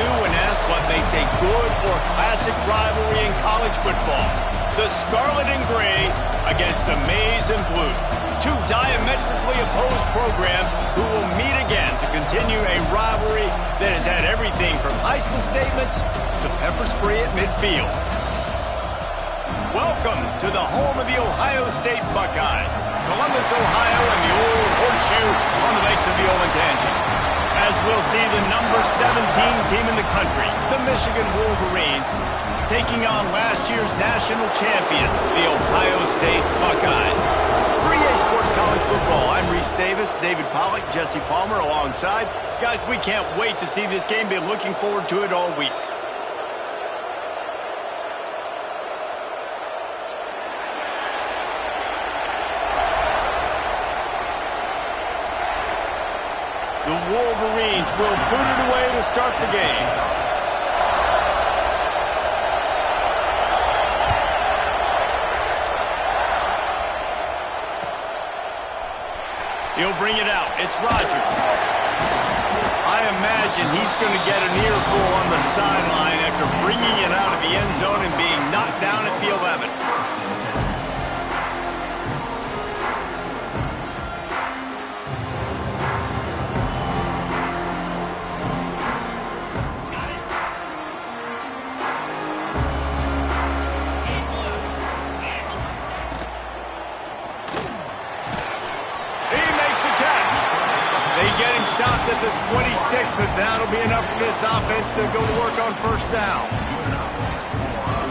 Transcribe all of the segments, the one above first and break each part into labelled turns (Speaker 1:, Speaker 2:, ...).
Speaker 1: to when asked what makes a good or classic rivalry in college football. The Scarlet and Gray against the Maize and Blue. Two diametrically opposed programs who will meet again to continue a rivalry that has had everything from Heisman statements to pepper spray at midfield. Welcome to the home of the Ohio State Buckeyes, Columbus, Ohio, and the old horseshoe on the banks of the Olentangy. As we'll see the number 17 team in the country, the Michigan Wolverines, taking on last year's national champions, the Ohio State Buckeyes. For EA Sports College Football, I'm Reese Davis, David Pollack, Jesse Palmer alongside. Guys, we can't wait to see this game. Been looking forward to it all week. The Wolverines will boot it away to start the game. He'll bring it out. It's Rodgers. I imagine he's going to get an earful on the sideline after bringing it out of the end zone and being knocked down at the 11. Stopped at the 26, but that'll be enough for this offense to go to work on first down.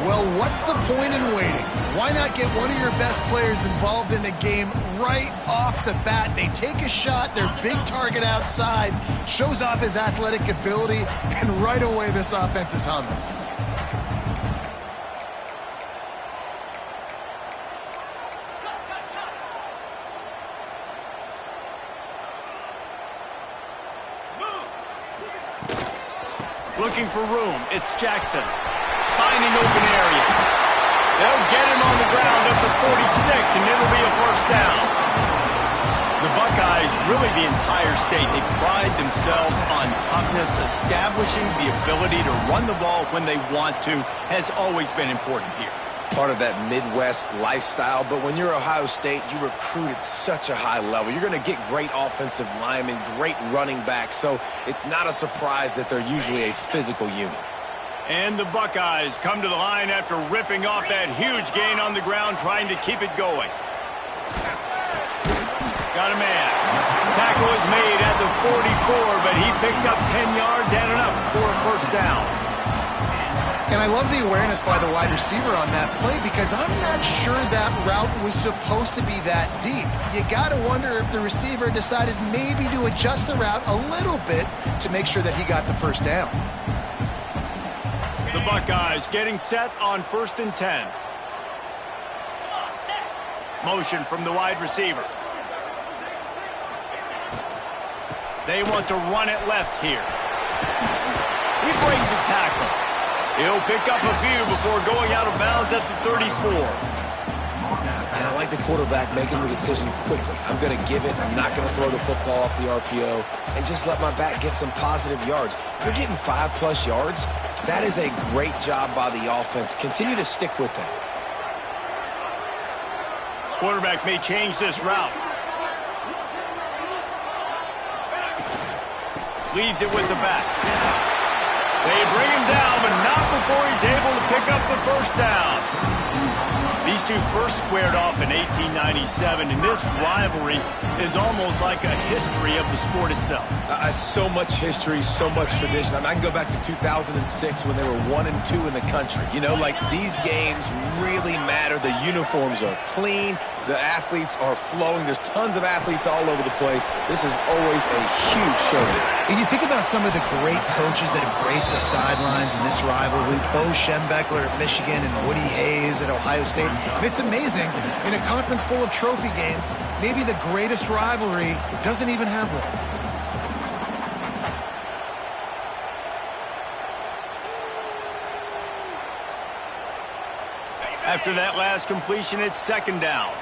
Speaker 2: Well, what's the point in waiting? Why not get one of your best players involved in the game right off the bat? They take a shot, their big target outside, shows off his athletic ability, and right away this offense is humming.
Speaker 1: Looking for room. It's Jackson. Finding open areas. They'll get him on the ground at the 46, and it'll be a first down. The Buckeyes, really the entire state, they pride themselves on toughness. Establishing the ability to run the ball when they want to has always been important here.
Speaker 3: Part of that Midwest lifestyle, but when you're Ohio State, you recruit at such a high level. You're going to get great offensive linemen, great running backs, so it's not a surprise that they're usually a physical unit.
Speaker 1: And the Buckeyes come to the line after ripping off that huge gain on the ground, trying to keep it going. Got a man. Tackle is made at the 44, but he picked up 10 yards and enough for a first down.
Speaker 2: And I love the awareness by the wide receiver on that play because I'm not sure that route was supposed to be that deep. You got to wonder if the receiver decided maybe to adjust the route a little bit to make sure that he got the first down.
Speaker 1: The Buckeyes getting set on 1st and 10. Motion from the wide receiver. They want to run it left here. He brings a tackle. He'll pick up a few before going out of bounds at the 34.
Speaker 3: And I like the quarterback making the decision quickly. I'm going to give it. I'm not going to throw the football off the RPO and just let my back get some positive yards. You're getting 5+ yards. That is a great job by the offense. Continue to stick with that.
Speaker 1: Quarterback may change this route. Leaves it with the back. They bring him down, but not before he's able to pick up the first down. These two first squared off in 1897, and this rivalry is almost like a history of the sport itself.
Speaker 3: So much history, so much tradition. I mean, I can go back to 2006 when they were 1-2 in the country. You know, like these games really matter. The uniforms are clean. The athletes are flowing. There's tons of athletes all over the place. This is always a huge show.
Speaker 2: And you think about some of the great coaches that embrace the sidelines in this rivalry. Bo Schembechler at Michigan and Woody Hayes at Ohio State. And it's amazing, in a conference full of trophy games, maybe the greatest rivalry doesn't even have one.
Speaker 1: After that last completion, it's 2nd down.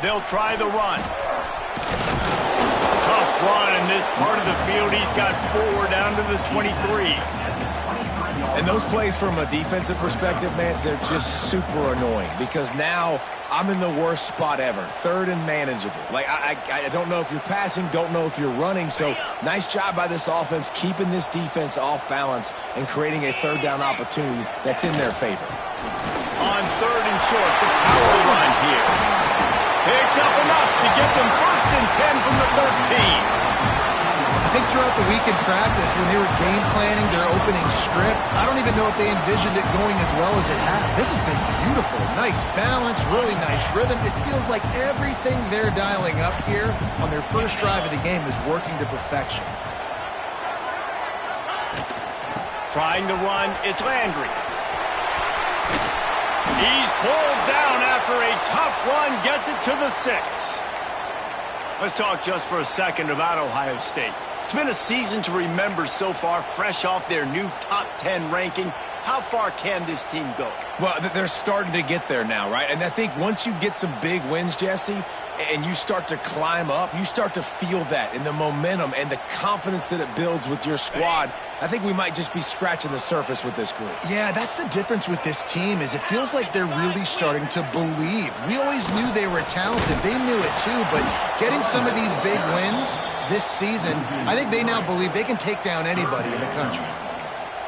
Speaker 1: They'll try the run. Tough run in this part of the field. He's got 4 down to the 23.
Speaker 3: And those plays from a defensive perspective, man, they're just super annoying because now I'm in the worst spot ever, 3rd and manageable. Like, I don't know if you're passing, don't know if you're running, so nice job by this offense keeping this defense off balance and creating a 3rd down opportunity that's in their favor.
Speaker 1: On 3rd and short, the power run here. Picks up enough to get them 1st and 10 from the 13.
Speaker 2: I think throughout the week in practice, when they were game planning their opening script, I don't even know if they envisioned it going as well as it has. This has been beautiful. Nice balance, really nice rhythm. It feels like everything they're dialing up here on their first drive of the game is working to perfection.
Speaker 1: Trying to run, it's Landry. He's pulled down after a tough run, gets it to the 6. Let's talk just for a second about Ohio State. It's been a season to remember so far, fresh off their new top 10 ranking. How far can this team go?
Speaker 3: Well, they're starting to get there now, right? And I think once you get some big wins, Jesse, and you start to climb up, you start to feel that in the momentum and the confidence that it builds with your squad. I think we might just be scratching the surface with this group.
Speaker 2: Yeah, that's the difference with this team is it feels like they're really starting to believe. We always knew they were talented. They knew it too, but getting some of these big wins this season, I think they now believe they can take down anybody in the country.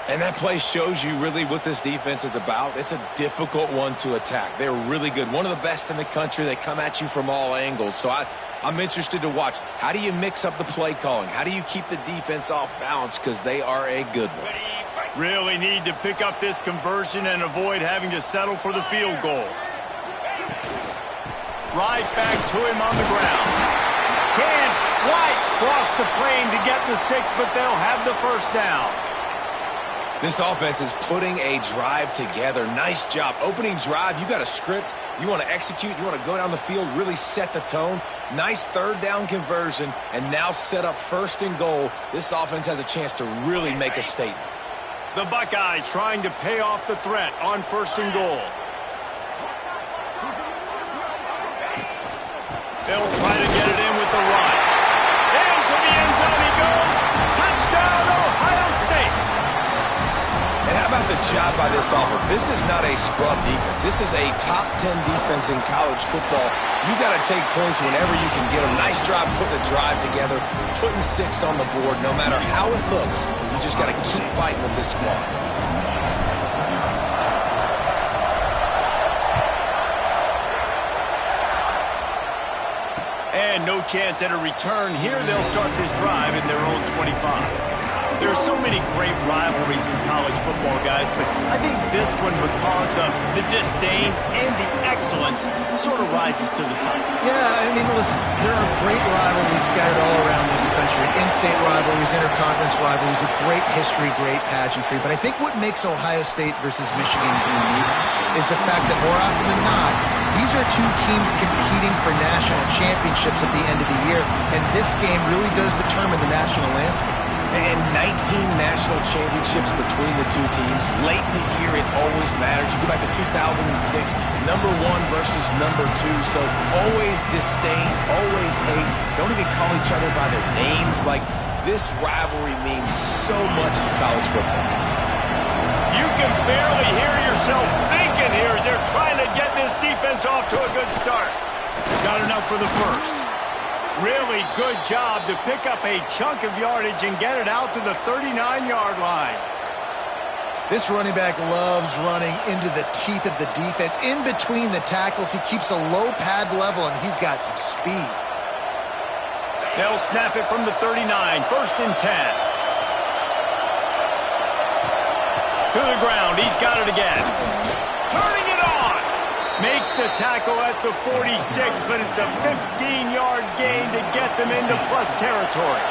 Speaker 3: And that play shows you really what this defense is about. It's a difficult one to attack. They're really good. One of the best in the country. They come at you from all angles. So I'm interested to watch. How do you mix up the play calling? How do you keep the defense off balance? Because they are a good one.
Speaker 1: Really need to pick up this conversion and avoid having to settle for the field goal. Right back to him on the ground. Can't quite cross the plane to get the 6, but they'll have the 1st down.
Speaker 3: This offense is putting a drive together. Nice job. Opening drive, you got a script. You want to execute. You want to go down the field, really set the tone. Nice 3rd down conversion, and now set up 1st and goal. This offense has a chance to really make a statement.
Speaker 1: The Buckeyes trying to pay off the threat on 1st and goal. They'll try to get it in with the run. Into the end zone he goes. Touchdown, Ohio State.
Speaker 3: And how about the job by this offense? This is not a scrub defense. This is a top 10 defense in college football. You got to take points whenever you can get them. Nice job putting the drive together, putting 6 on the board. No matter how it looks, you just got to keep fighting with this squad.
Speaker 1: And no chance at a return here. They'll start this drive in their own 25. There's so many great rivalries in college football, guys, but I think this one, because of the disdain and the excellence, sort of rises to the top.
Speaker 2: Yeah, I mean, listen, there are great rivalries scattered all around this country. In-state rivalries, interconference rivalries, a great history, great pageantry. But I think what makes Ohio State versus Michigan unique is the fact that more often than not, these are two teams competing for national championships at the end of the year, and this game really does determine the national landscape.
Speaker 3: And 19 national championships between the two teams. Late in the year, it always matters. You go back to 2006, number 1 versus number 2. So always disdain, always hate. Don't even call each other by their names. Like, this rivalry means so much to college football.
Speaker 1: You can barely hear yourself thinking here as they're trying to get this defense off to a good start. Got enough for the 1st. Really good job to pick up a chunk of yardage and get it out to the 39-yard line.
Speaker 2: This running back loves running into the teeth of the defense. In between the tackles, he keeps a low pad level, and he's got some speed.
Speaker 1: They'll snap it from the 39, 1st and 10. To the ground, he's got it again. Turning it on. Makes the tackle at the 46, but it's a 15-yard gain to get them into plus territory.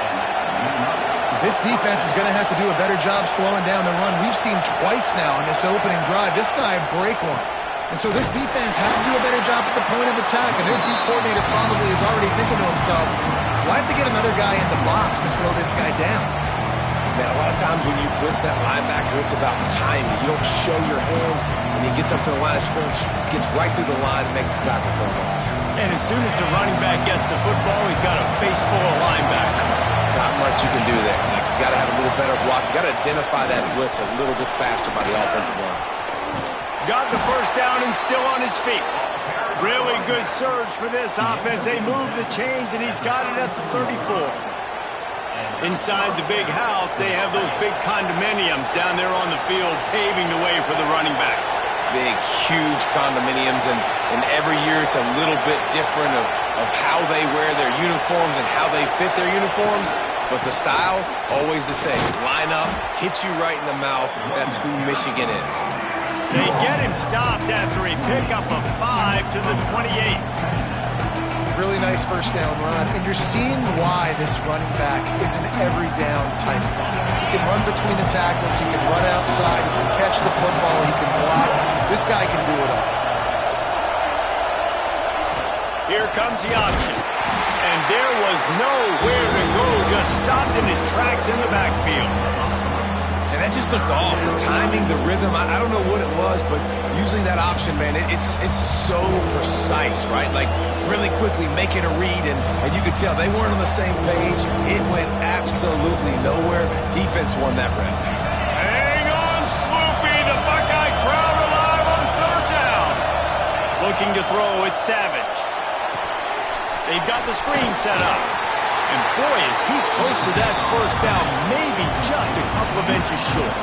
Speaker 2: This defense is going to have to do a better job slowing down the run. We've seen twice now in this opening drive. This guy break one. And so this defense has to do a better job at the point of attack, and their D coordinator probably is already thinking to himself, well, I have to get another guy in the box to slow this guy down.
Speaker 3: Man, a lot of times when you blitz that linebacker, it's about timing. You don't show your hand. When he gets up to the line of scrimmage, gets right through the line and makes the tackle for a loss.
Speaker 1: And as soon as the running back gets the football, he's got a face full of linebacker.
Speaker 3: Not much you can do there. You got to have a little better block. You got to identify that blitz a little bit faster by the offensive line.
Speaker 1: Got the first down and still on his feet. Really good surge for this offense. They move the chains, and he's got it at the 34. Inside the big house, they have those big condominiums down there on the field, paving the way for the running backs.
Speaker 3: Big, huge condominiums, and every year it's a little bit different of how they wear their uniforms and how they fit their uniforms, but the style, always the same. Line up, hit you right in the mouth. That's who Michigan is.
Speaker 1: They get him stopped after a pickup of 5 to the 28.
Speaker 2: Really nice first down run, and you're seeing why this running back is an every down type. He can run between the tackles, he can run outside, he can catch the football, he can block. This guy can do it all.
Speaker 1: Here comes the option, and there was nowhere to go, just stopped in his tracks in the backfield.
Speaker 3: And that just looked off. The timing, the rhythm, I don't know what it was, but usually that option, man, it's so precise, right? Like, really quickly making a read, and you could tell they weren't on the same page. It went absolutely nowhere. Defense won that rep.
Speaker 1: Hang on, Sloopy. The Buckeye crowd alive on third down. Looking to throw, it's Savage. They've got the screen set up. And boy, is he close to that first down, maybe just a couple of inches short.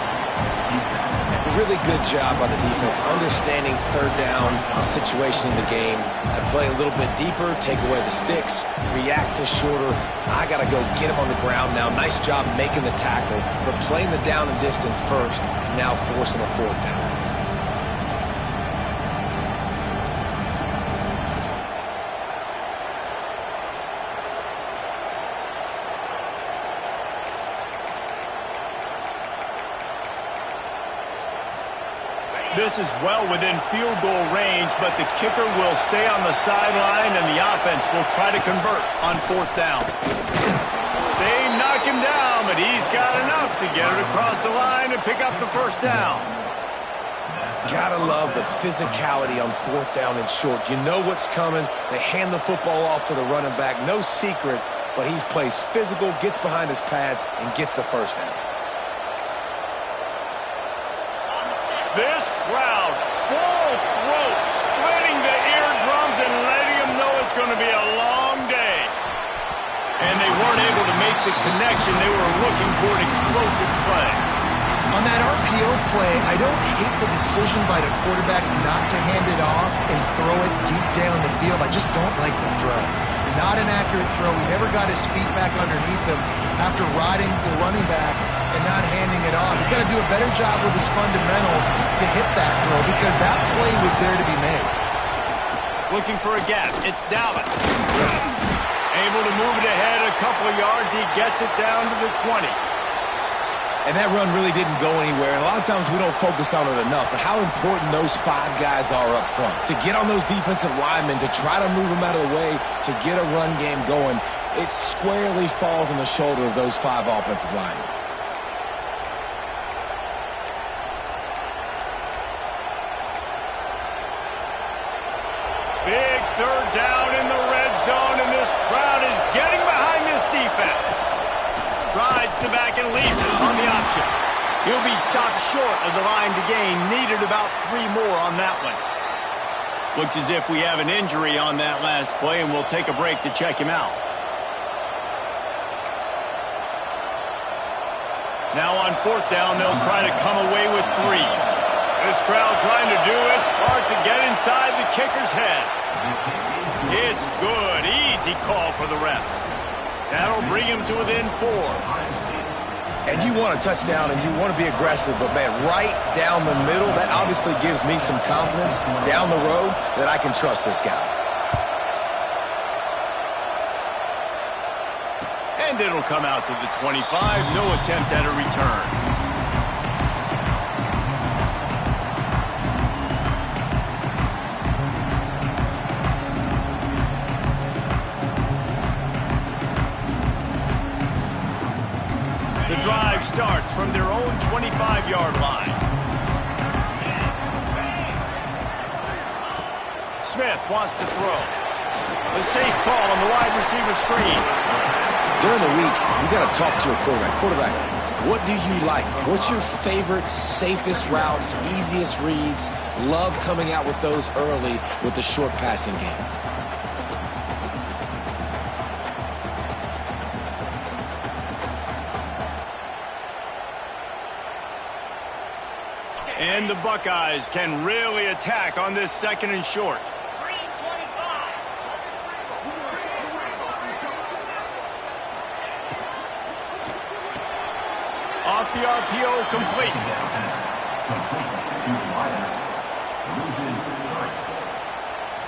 Speaker 3: Really good job by the defense, understanding third down, the situation in the game. I play a little bit deeper, take away the sticks, react to shorter. I got to go get him on the ground now. Nice job making the tackle, but playing the down and distance first, and now forcing a fourth down.
Speaker 1: This is well within field goal range, but the kicker will stay on the sideline, and the offense will try to convert on fourth down. They knock him down, but he's got enough to get it across the line and pick up the first down.
Speaker 3: Gotta love the physicality on fourth down and short. You know what's coming. They hand the football off to the running back. No secret, but he plays physical, gets behind his pads, and gets the first down.
Speaker 1: This crowd, full throat, splitting the eardrums and letting them know it's going to be a long day. And they weren't able to make the connection. They were looking for an explosive play.
Speaker 2: On that RPO play, I don't hate the decision by the quarterback not to hand it off and throw it deep down the field. I just don't like the throw. Not an accurate throw. He never got his feet back underneath him after riding the running back and not handing it off. He's got to do a better job with his fundamentals to hit that throw because that play was there to be made.
Speaker 1: Looking for a gap. It's Dallas. Able to move it ahead a couple of yards. He gets it down to the 20.
Speaker 3: And that run really didn't go anywhere. And a lot of times we don't focus on it enough. But how important those five guys are up front. To get on those defensive linemen, to try to move them out of the way, to get a run game going, it squarely falls on the shoulder of those five offensive linemen.
Speaker 1: Big third down in the red zone, and this crowd is getting behind this defense. Rides the back and leaves it on the option. He'll be stopped short of the line to gain. Needed about 3 more on that one. Looks as if we have an injury on that last play, and we'll take a break to check him out. Now on fourth down, they'll try to come away with 3. This crowd trying to do its part to get inside the kicker's head. It's good. Easy call for the refs. That'll bring him to within 4.
Speaker 3: And you want a touchdown and you want to be aggressive, but, man, right down the middle, that obviously gives me some confidence down the road that I can trust this guy.
Speaker 1: And it'll come out to the 25. No attempt at a return. The drive starts from their own 25-yard line. Smith wants to throw. A safe call on the wide receiver screen.
Speaker 3: During the week, you got to talk to your quarterback. Quarterback, what do you like? What's your favorite, safest routes, easiest reads? Love coming out with those early with the short passing game.
Speaker 1: And the Buckeyes can really attack on this 2nd and short. Off the RPO, complete.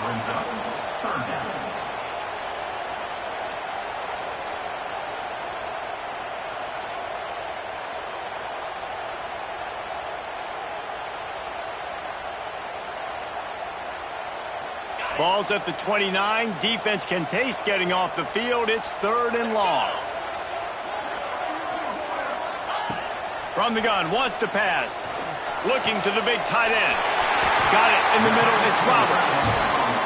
Speaker 4: Brings up 3rd down.
Speaker 1: Ball's at the 29. Defense can taste getting off the field. It's 3rd and long. From the gun, wants to pass. Looking to the big tight end. Got it in the middle. It's Roberts.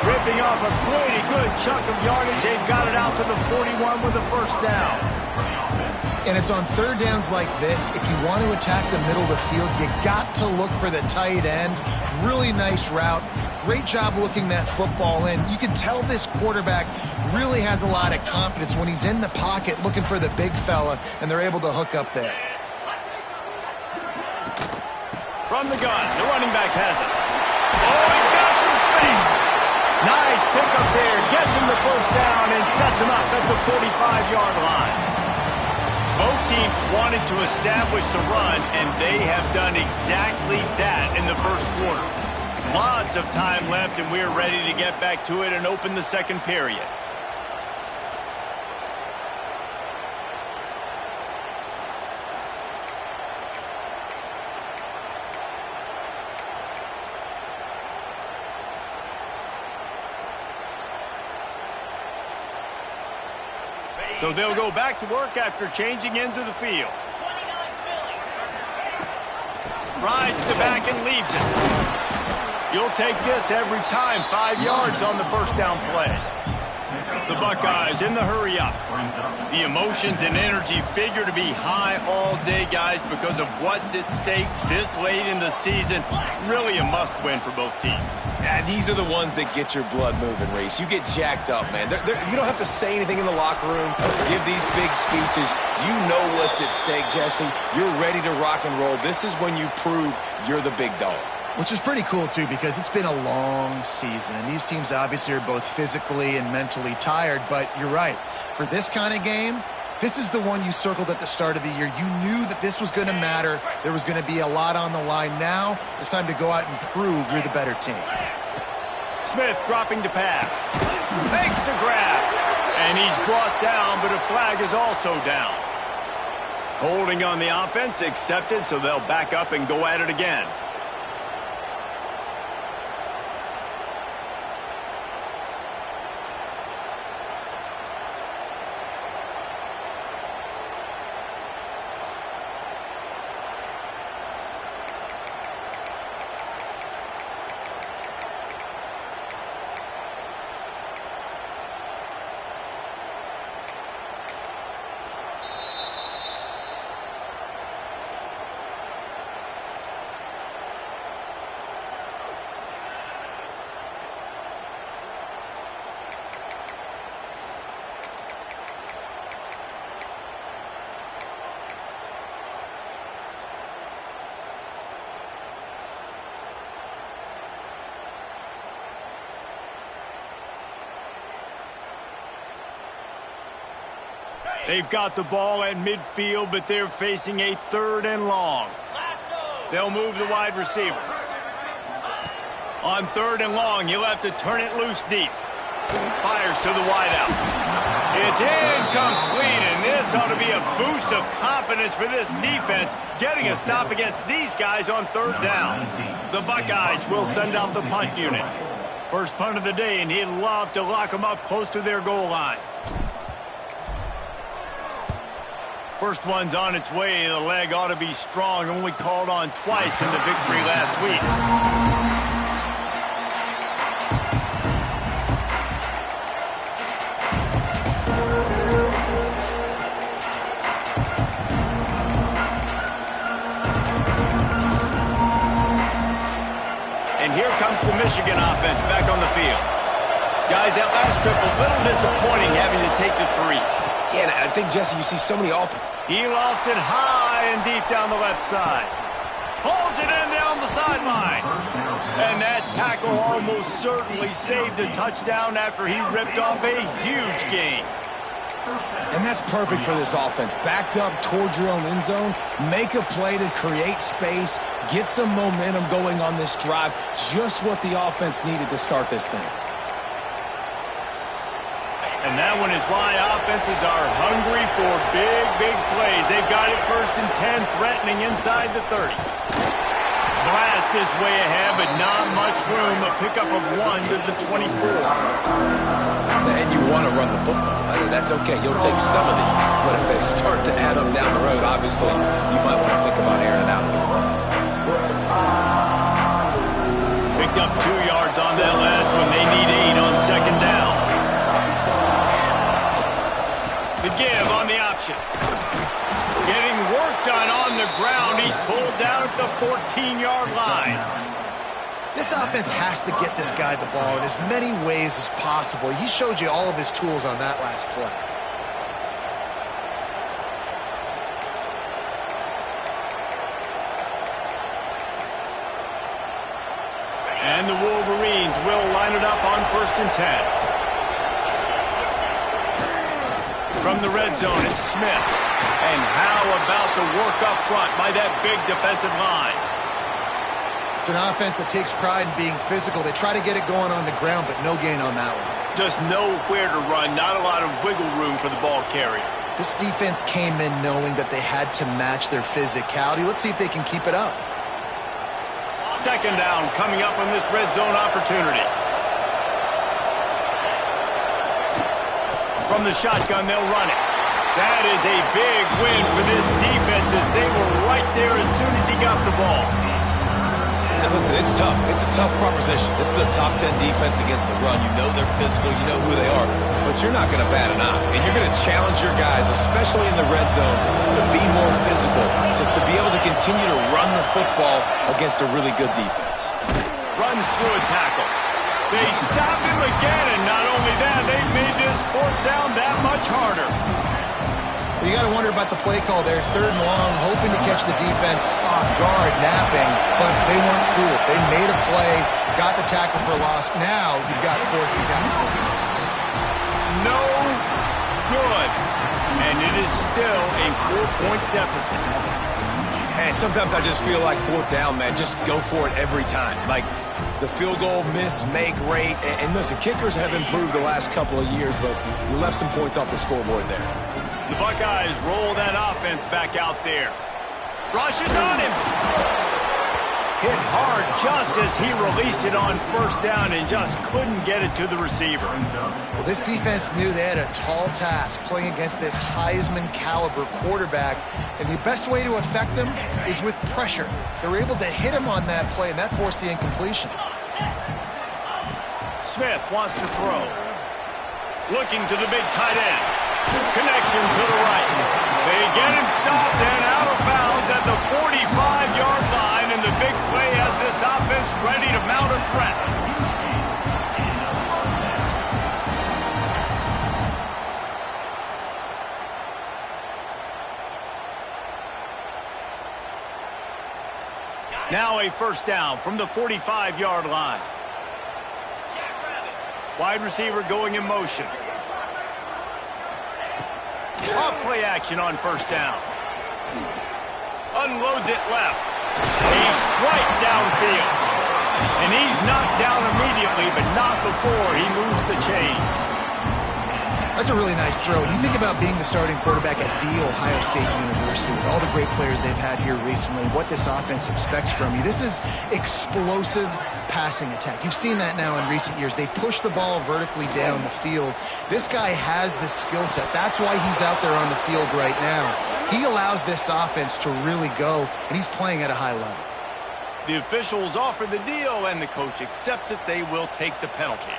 Speaker 1: Ripping off a pretty good chunk of yardage. They've got it out to the 41 with a 1st down.
Speaker 2: And it's on 3rd downs like this. If you want to attack the middle of the field, you got to look for the tight end. Really nice route. Great job looking that football in. You can tell this quarterback really has a lot of confidence when he's in the pocket looking for the big fella, and they're able to hook up there.
Speaker 1: From the gun, the running back has it. Oh, he's got some space. Nice pickup there. Gets him the 1st down and sets him up at the 45-yard line. Both teams wanted to establish the run, and they have done exactly that in the 1st quarter. Lots of time left, and we're ready to get back to it and open the 2nd period. So they'll go back to work after changing into the field. Rides the back and leaves it. You'll take this every time. 5 yards on the 1st down play. The Buckeyes in the hurry-up. The emotions and energy figure to be high all day, guys, because of what's at stake this late in the season. Really a must-win for both teams.
Speaker 3: Yeah, these are the ones that get your blood moving, Reese. You get jacked up, man. You don't have to say anything in the locker room, give these big speeches. You know what's at stake, Jesse. You're ready to rock and roll. This is when you prove you're the big dog.
Speaker 2: Which is pretty cool, too, because it's been a long season. And these teams obviously are both physically and mentally tired. But you're right. For this kind of game, this is the one you circled at the start of the year. You knew that this was going to matter. There was going to be a lot on the line. Now it's time to go out and prove you're the better team.
Speaker 1: Smith dropping to pass. Makes the grab. And he's brought down, but a flag is also down. Holding on the offense, accepted, so they'll back up and go at it again. They've got the ball at midfield, but they're facing a 3rd and long. They'll move the wide receiver. On 3rd and long, you'll have to turn it loose deep. Fires to the wideout. It's incomplete, and this ought to be a boost of confidence for this defense, getting a stop against these guys on 3rd down. The Buckeyes will send out the punt unit. First punt of the day, and he'd love to lock them up close to their goal line. First one's on its way. The leg ought to be strong. Only called on twice in the victory last week. Guys, that last trip, a little disappointing having to take the 3.
Speaker 3: Yeah, and I think, Jesse, you see so many off.
Speaker 1: He lofts it high and deep down the left side. Pulls it in down the sideline. And that tackle almost certainly saved a touchdown after he ripped off a huge gain.
Speaker 3: And that's perfect for this offense. Backed up towards your own end zone, make a play to create space, get some momentum going on this drive. Just what the offense needed to start this thing.
Speaker 1: And that one is why offenses are hungry for big, big plays. They've got it 1st and 10, threatening inside the 30. Blast is way ahead, but not much room. A pickup of 1 to the 24.
Speaker 3: And you want to run the football. I mean, that's okay. You'll take some of these. But if they start to add up down the road, obviously, you might want to think about airing it out a little bit.
Speaker 1: Picked up 2 yards on that last one. They need 8 on 2nd down. The give on the option. Getting work done on the ground. He's pulled down at the 14-yard line.
Speaker 2: This offense has to get this guy the ball in as many ways as possible. He showed you all of his tools on that last play.
Speaker 1: And the Wolverines will line it up on 1st and 10. From the red zone, it's Smith. And how about the work up front by that big defensive line?
Speaker 2: It's an offense that takes pride in being physical. They try to get it going on the ground, but no gain on that one.
Speaker 1: Just nowhere to run, not a lot of wiggle room for the ball carrier.
Speaker 2: This defense came in knowing that they had to match their physicality. Let's see if they can keep it up.
Speaker 1: 2nd down coming up on this red zone opportunity. From the shotgun, they'll run it. That is a big win for this defense as they were right there as soon as he got the ball.
Speaker 3: And listen, it's tough. It's a tough proposition. This is a top 10 defense against the run. You know they're physical. You know who they are. But you're not going to bat an eye. And you're going to challenge your guys, especially in the red zone, to be more physical, to be able to continue to run the football against a really good defense.
Speaker 1: Runs through a tackle. They stop him again, and not only that, they've made this 4th down that much harder.
Speaker 2: You got to wonder about the play call there. 3rd and long, hoping to catch the defense off guard, napping, but they weren't fooled. They made a play, got the tackle for loss. Now you've got 4th and down.
Speaker 1: No good. And it is still a 4-point deficit.
Speaker 3: And sometimes I just feel like 4th down, man. Just go for it every time. Like the field goal, miss, make, rate. And listen, kickers have improved the last couple of years, but you left some points off the scoreboard there.
Speaker 1: The Buckeyes roll that offense back out there. Rushes on him. Hit hard just as he released it on 1st down and just couldn't get it to the receiver.
Speaker 2: Well, this defense knew they had a tall task playing against this Heisman caliber quarterback, and the best way to affect him is with pressure. They were able to hit him on that play, and that forced the incompletion.
Speaker 1: Smith wants to throw. Looking to the big tight end. Connection to the right. They get him stopped and out of bounds at the 45-yard line, and the big play has this offense ready to mount a threat. Now a 1st down from the 45-yard line. Wide receiver going in motion. Off play action on 1st down. Unloads it left. A strike downfield. And he's knocked down immediately, but not before he moves the chains.
Speaker 2: That's a really nice throw. You think about being the starting quarterback at The Ohio State University with all the great players they've had here recently, what this offense expects from you. This is explosive passing attack. You've seen that now in recent years. They push the ball vertically down the field. This guy has the skill set. That's why he's out there on the field right now. He allows this offense to really go, and he's playing at a high level.
Speaker 1: The officials offer the deal, and the coach accepts it. They will take the penalty.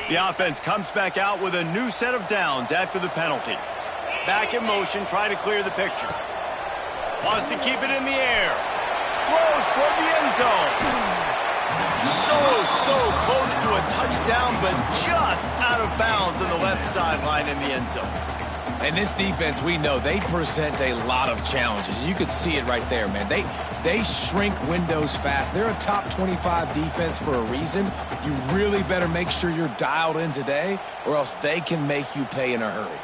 Speaker 1: The offense comes back out with a new set of downs after the penalty. Back in motion, trying to clear the picture. Wants to keep it in the air. Throws toward the end zone. So close to a touchdown, but just out of bounds on the left sideline in the end zone.
Speaker 3: And this defense, we know, they present a lot of challenges. You could see it right there, man. They shrink windows fast. They're a top 25 defense for a reason. You really better make sure you're dialed in today, or else they can make you pay in a hurry.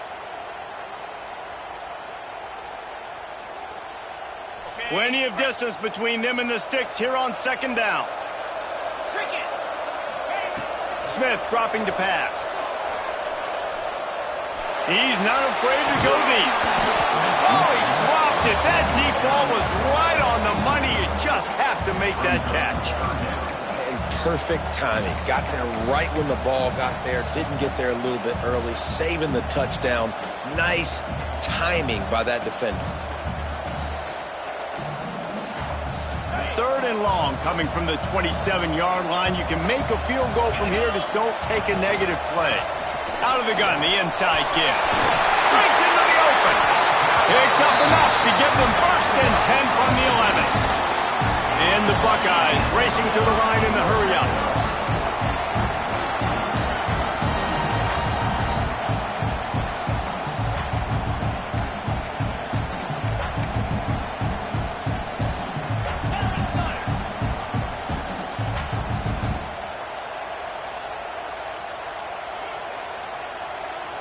Speaker 1: Plenty of distance between them and the sticks here on second down. Smith dropping to pass. He's not afraid to go deep. Oh, he dropped it. That deep ball was right on the money. You just have to make that catch.
Speaker 3: And perfect timing. Got there right when the ball got there. Didn't get there a little bit early. Saving the touchdown. Nice timing by that defender.
Speaker 1: Third and long coming from the 27-yard line. You can make a field goal from here. Just don't take a negative play. Out of the gun, the inside give. Breaks into the open. Picks up enough to give them first and 10 from the 11. And the Buckeyes racing to the line in the hurry-up.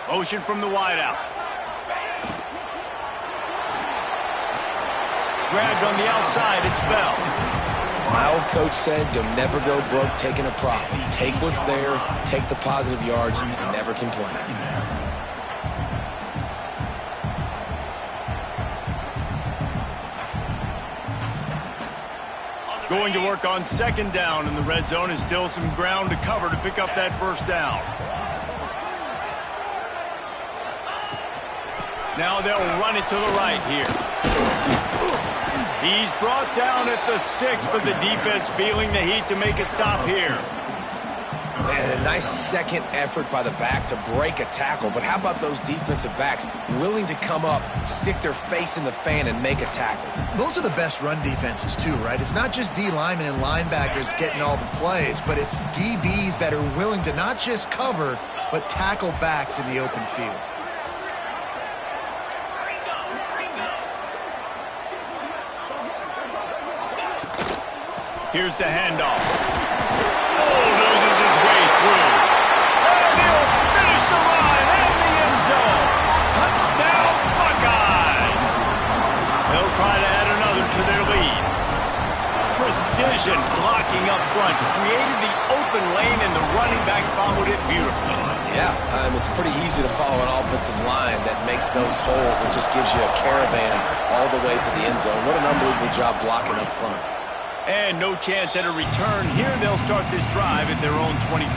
Speaker 1: Motion from the wideout. Grabbed on the outside, it's Bell.
Speaker 3: My old coach said you'll never go broke taking a profit. Take what's there, take the positive yards, and never complain.
Speaker 1: Going to work on second down in the red zone is still some ground to cover to pick up that first down. Now they'll run it to the right here. He's brought down at the 6, but the defense feeling the heat to make a stop here.
Speaker 3: Man, a nice second effort by the back to break a tackle. But how about those defensive backs willing to come up, stick their face in the fan, and make a tackle?
Speaker 2: Those are the best run defenses too, right? It's not just D linemen and linebackers getting all the plays, but it's DBs that are willing to not just cover, but tackle backs in the open field.
Speaker 1: Here's the handoff. Oh, loses his way through. And he'll finish the line in the end zone. Touchdown, Buckeyes. They'll try to add another to their lead. Precision blocking up front. Created the open lane, and the running back followed it beautifully.
Speaker 3: Yeah, it's pretty easy to follow an offensive line that makes those holes and just gives you a caravan all the way to the end zone. What an unbelievable job blocking up front.
Speaker 1: And no chance at a return. Here they'll start this drive at their own 25.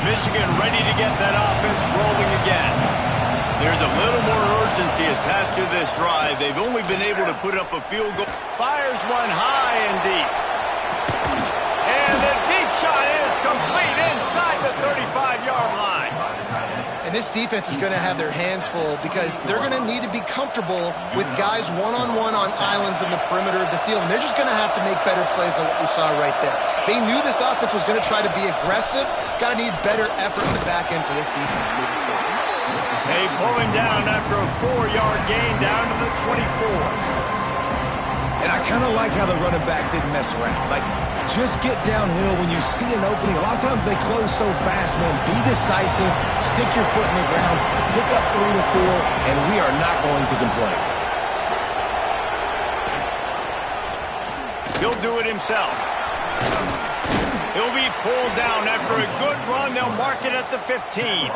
Speaker 1: Michigan ready to get that offense rolling again. There's a little more urgency attached to this drive. They've only been able to put up a field goal. Fires one high and deep. And the deep shot is complete inside the 35-yard line.
Speaker 2: And this defense is going to have their hands full because they're going to need to be comfortable with guys one-on-one on islands in the perimeter of the field. And they're just going to have to make better plays than what we saw right there. They knew this offense was going to try to be aggressive. Got to need better effort in the back end for this defense moving forward.
Speaker 1: They pull him down after a 4-yard gain down to the 24.
Speaker 3: And I kind of like how the running back didn't mess around. Like, just get downhill when you see an opening. A lot of times they close so fast, man. Be decisive, stick your foot in the ground, pick up 3 to 4, and we are not going to complain.
Speaker 1: He'll do it himself. He'll be pulled down after a good run. They'll mark it at the 15.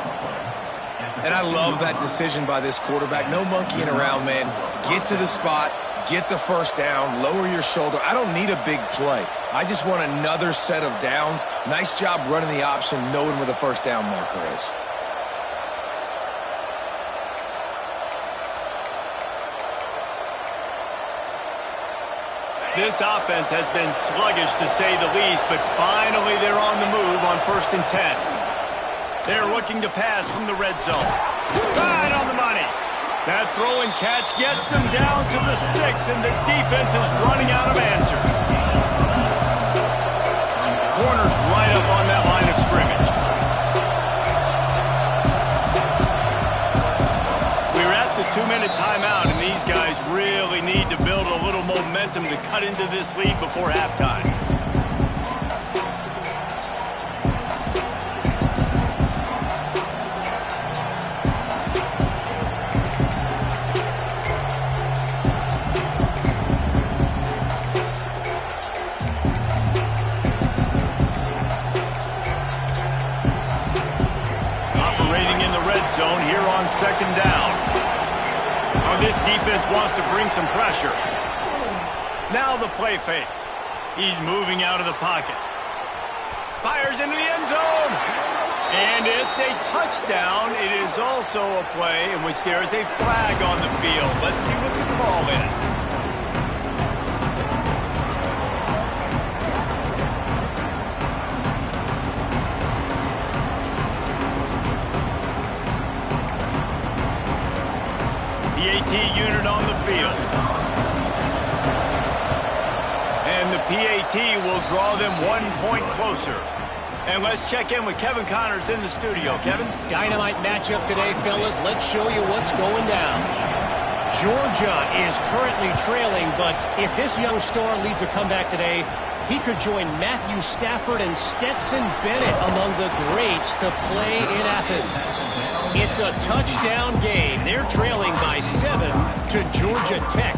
Speaker 3: And I love that decision by this quarterback. No monkeying around, man. Get to the spot, Get the first down, lower your shoulder. I don't need a big play. I just want another set of downs. Nice job running the option, knowing where the first down marker is.
Speaker 1: This offense has been sluggish to say the least, but finally they're on the move on 1st and 10. They're looking to pass from the red zone. Right on the money. That throw and catch gets them down to the 6, and the defense is running out of answers. Corner's right up on that line of scrimmage. We're at the 2-minute timeout, and these guys really need to build a little momentum to cut into this lead before halftime. Zone here on 2nd down. Oh, this defense wants to bring some pressure. Now the play fake. He's moving out of the pocket. Fires into the end zone. And it's a touchdown. It is also a play in which there is a flag on the field. Let's see what the call is. PAT unit on the field. And the PAT will draw them 1 point closer. And let's check in with Kevin Connors in the studio. Kevin?
Speaker 5: Dynamite matchup today, fellas. Let's show you what's going down. Georgia is currently trailing, but if this young star leads a comeback today, he could join Matthew Stafford and Stetson Bennett among the greats to play in Athens. It's a touchdown game. They're trailing by 7 to Georgia Tech.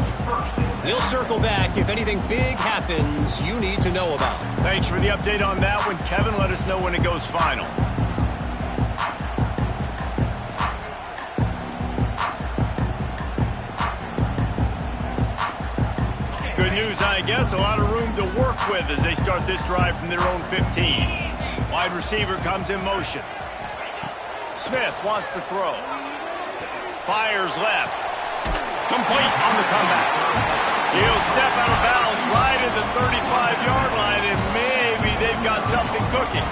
Speaker 5: We'll circle back if anything big happens you need to know about.
Speaker 1: Thanks for the update on that one, Kevin. Let us know when it goes final. Good news, I guess. A lot of room to work with as they start this drive from their own 15. Wide receiver comes in motion. Smith wants to throw. Fires left. Complete on the comeback. He'll step out of bounds right at the 35-yard line, and maybe they've got something cooking.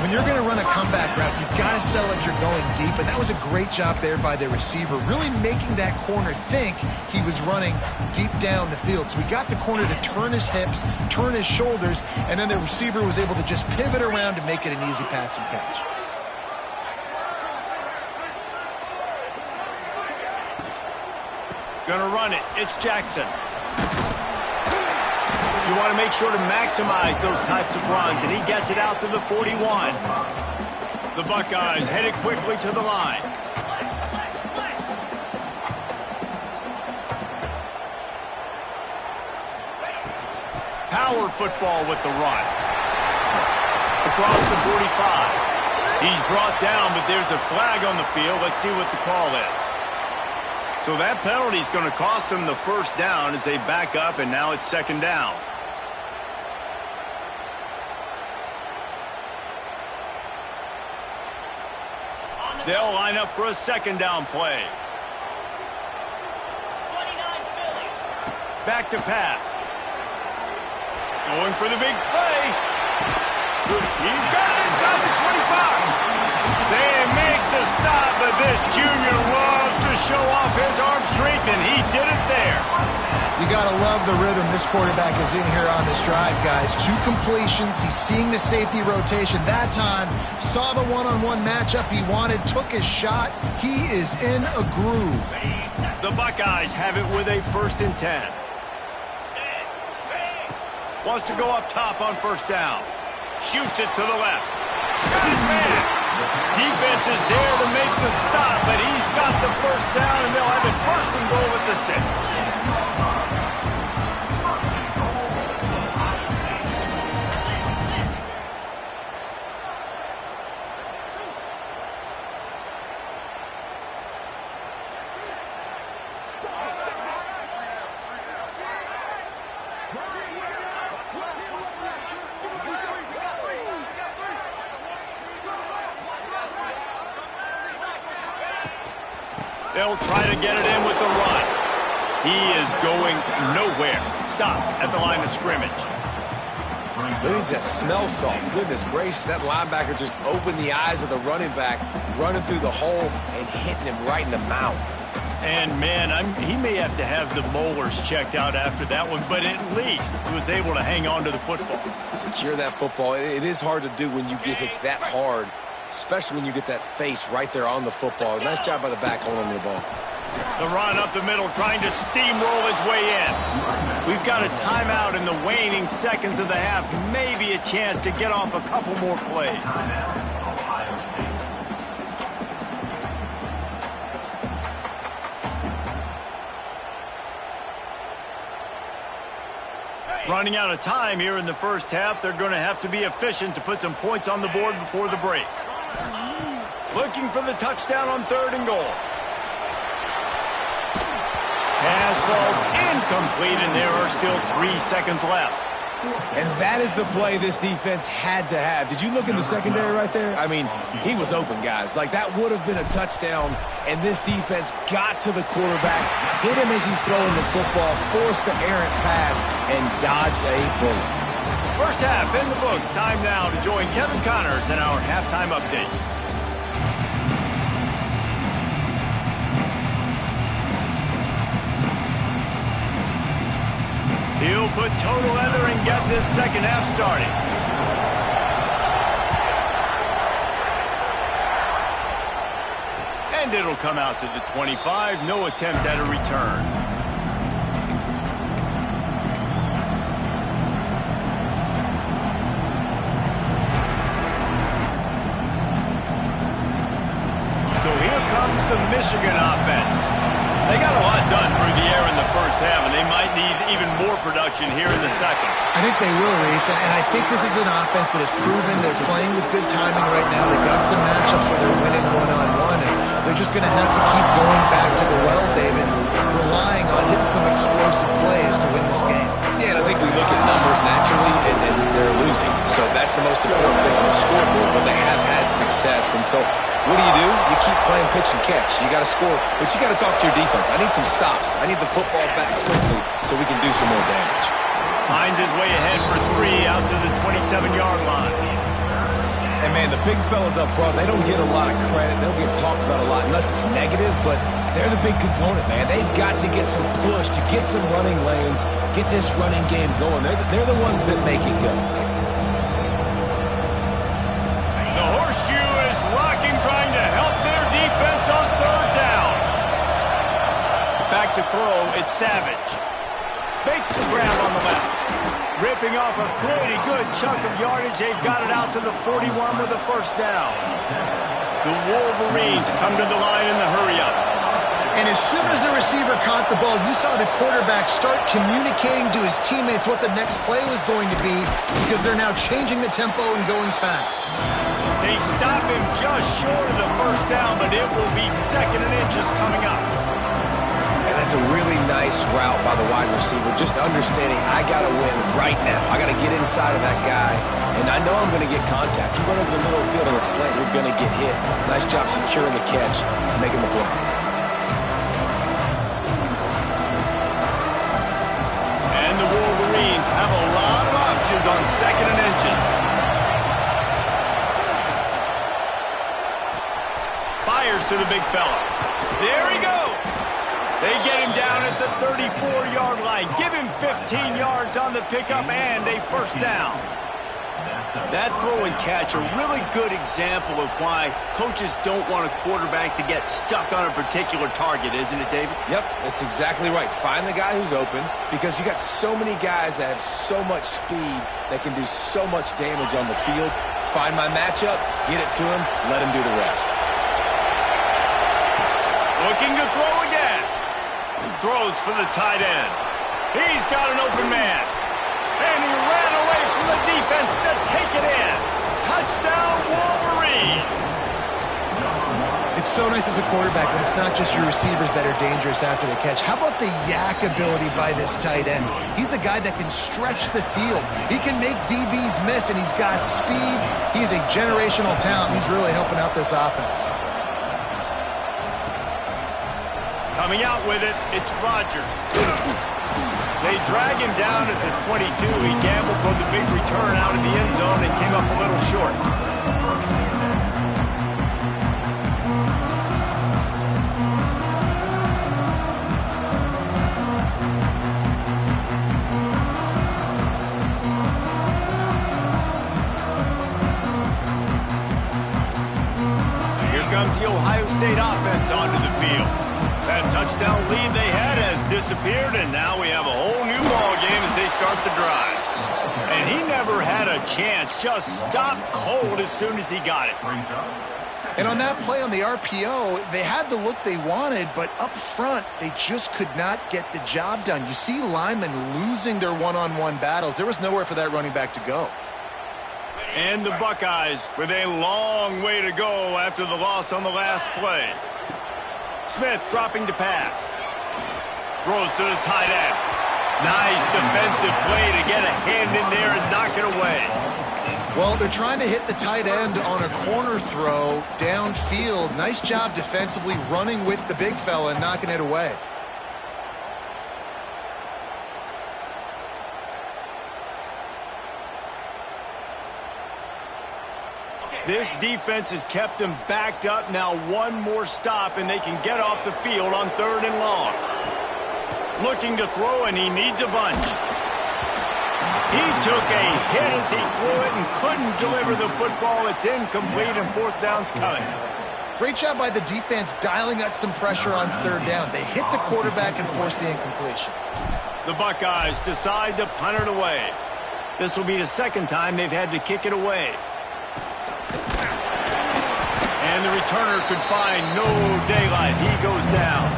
Speaker 2: When you're going to run a comeback route, you've got to sell like you're going deep, and that was a great job there by the receiver, really making that corner think he was running deep down the field. So we got the corner to turn his hips, turn his shoulders, and then the receiver was able to just pivot around and make it an easy pass and catch.
Speaker 1: Gonna run it. It's Jackson. You want to make sure to maximize those types of runs, and he gets it out to the 41. The Buckeyes headed quickly to the line. Power football with the run. Across the 45. He's brought down, but there's a flag on the field. Let's see what the call is. So that penalty is going to cost them the first down as they back up, and now it's 2nd down. They'll line up for a 2nd down play. Back to pass. Going for the big play. He's got it inside the 25. They make the stop, but this junior loves to show off his arm strength, and he did it there.
Speaker 2: You got to love the rhythm this quarterback is in here on this drive, guys. 2 completions. He's seeing the safety rotation that time. Saw the one-on-one matchup he wanted, took his shot. He is in a groove.
Speaker 1: The Buckeyes have it with a 1st and 10. Wants to go up top on 1st down. Shoots it to the left. Got his man. Defense is there to make the stop, but he's got the 1st down, and they'll have it 1st and goal at the 6. They'll try to get it in with the run. He is going nowhere. Stop at the line of scrimmage.
Speaker 3: Who needs that smell salt? Goodness gracious, that linebacker just opened the eyes of the running back, running through the hole and hitting him right in the mouth.
Speaker 1: And, man, he may have to have the molars checked out after that one, but at least he was able to hang on to the football.
Speaker 3: Secure that football. It is hard to do when you get hit that hard, especially when you get that face right there on the football. Nice job by the back holding the ball.
Speaker 1: The run up the middle, trying to steamroll his way in. We've got a timeout in the waning seconds of the half. Maybe a chance to get off a couple more plays. Running out of time here in the first half. They're going to have to be efficient to put some points on the board before the break. Looking for the touchdown on 3rd and goal. Pass falls incomplete, and there are still 3 seconds left.
Speaker 3: And that is the play this defense had to have. Did you look in the secondary right there? I mean, he was open, guys. Like, that would have been a touchdown, and this defense got to the quarterback, hit him as he's throwing the football, forced the errant pass, and dodged a bullet.
Speaker 1: First half in the books. Time now to join Kevin Connors in our halftime update. He'll put total leather and get this second half started. And it'll come out to the 25. No attempt at a return. So here comes the Michigan offense. They got a lot done through the air in the first half, and they might need even more production here in the second.
Speaker 2: I think they will, Reese, and I think this is an offense that has proven they're playing with good timing right now. They've got some matchups where they're winning one-on-one, and they're just going to have to keep going back to the well, David, relying on hitting some explosive plays to win this game.
Speaker 3: Yeah, and I think we look at numbers naturally, and they're losing. So that's the most important thing on the scoreboard, but they have had success. And so what do? You keep playing pitch and catch. You got to score, but you got to talk to your defense. I need some stops. I need the football back quickly so we can do some more damage.
Speaker 1: Finds his way ahead for 3 out to the 27-yard line.
Speaker 3: And, man, the big fellas up front, they don't get a lot of credit. They don't get talked about a lot unless it's negative, but they're the big component, man. They've got to get some push, to get some running lanes, get this running game going. They're the ones that make it go.
Speaker 1: The horseshoe is rocking, trying to help their defense on 3rd down. Back to throw, it's Savage. Makes the grab on the left. Ripping off a pretty good chunk of yardage. They've got it out to the 41 with a first down. The Wolverines come to the line in the hurry-up.
Speaker 2: And as soon as the receiver caught the ball, you saw the quarterback start communicating to his teammates what the next play was going to be, because they're now changing the tempo and going fast.
Speaker 1: They stop him just short of the first down, but it will be 2nd and inches coming up.
Speaker 3: And that's a really nice route by the wide receiver, just understanding I got to win right now. I got to get inside of that guy, and I know I'm going to get contact. You run over the middle of the field on a slant, you're going to get hit. Nice job securing the catch, making the play.
Speaker 1: And the Wolverines have a lot of options on 2nd and inches. Fires to the big fella. There he goes. They get him down at the 34-yard line. Give him 15 yards on the pickup and a first down. That throw and catch, a really good example of why coaches don't want a quarterback to get stuck on a particular target, isn't it, David?
Speaker 3: Yep, that's exactly right. Find the guy who's open, because you got so many guys that have so much speed that can do so much damage on the field. Find my matchup, get it to him, let him do the rest.
Speaker 1: Looking to throw again. Throws for the tight end. He's got an open man. And he ran away from the defense to take it in. Touchdown, Wolverines.
Speaker 2: It's so nice as a quarterback when it's not just your receivers that are dangerous after the catch. How about the yak ability by this tight end? He's a guy that can stretch the field. He can make DBs miss, and he's got speed. He's a generational talent. He's really helping out this offense.
Speaker 1: Coming out with it, it's Rodgers. They drag him down at the 22. He gambled for the big return out of the end zone and came up a little short. Here comes the Ohio State offense onto the field. That touchdown lead they had has disappeared, and now we have a whole new ball game as they start the drive. And he never had a chance, just stopped cold as soon as he got it.
Speaker 2: And on that play on the RPO, they had the look they wanted, but up front, they just could not get the job done. You see linemen losing their one-on-one battles. There was nowhere for that running back to go.
Speaker 1: And the Buckeyes with a long way to go after the loss on the last play. Smith dropping to pass. Throws to the tight end. Nice defensive play to get a hand in there and knock it away.
Speaker 2: Well, they're trying to hit the tight end on a corner throw downfield. Nice job defensively running with the big fella and knocking it away.
Speaker 1: This defense has kept them backed up. Now one more stop, and they can get off the field on 3rd and long. Looking to throw, and he needs a bunch. He took a hit as he threw it and couldn't deliver the football. It's incomplete, and 4th down's coming.
Speaker 2: Great job by the defense dialing up some pressure on 3rd down. They hit the quarterback and forced the incompletion.
Speaker 1: The Buckeyes decide to punt it away. This will be the 2nd time they've had to kick it away. And the returner could find no daylight. He goes down.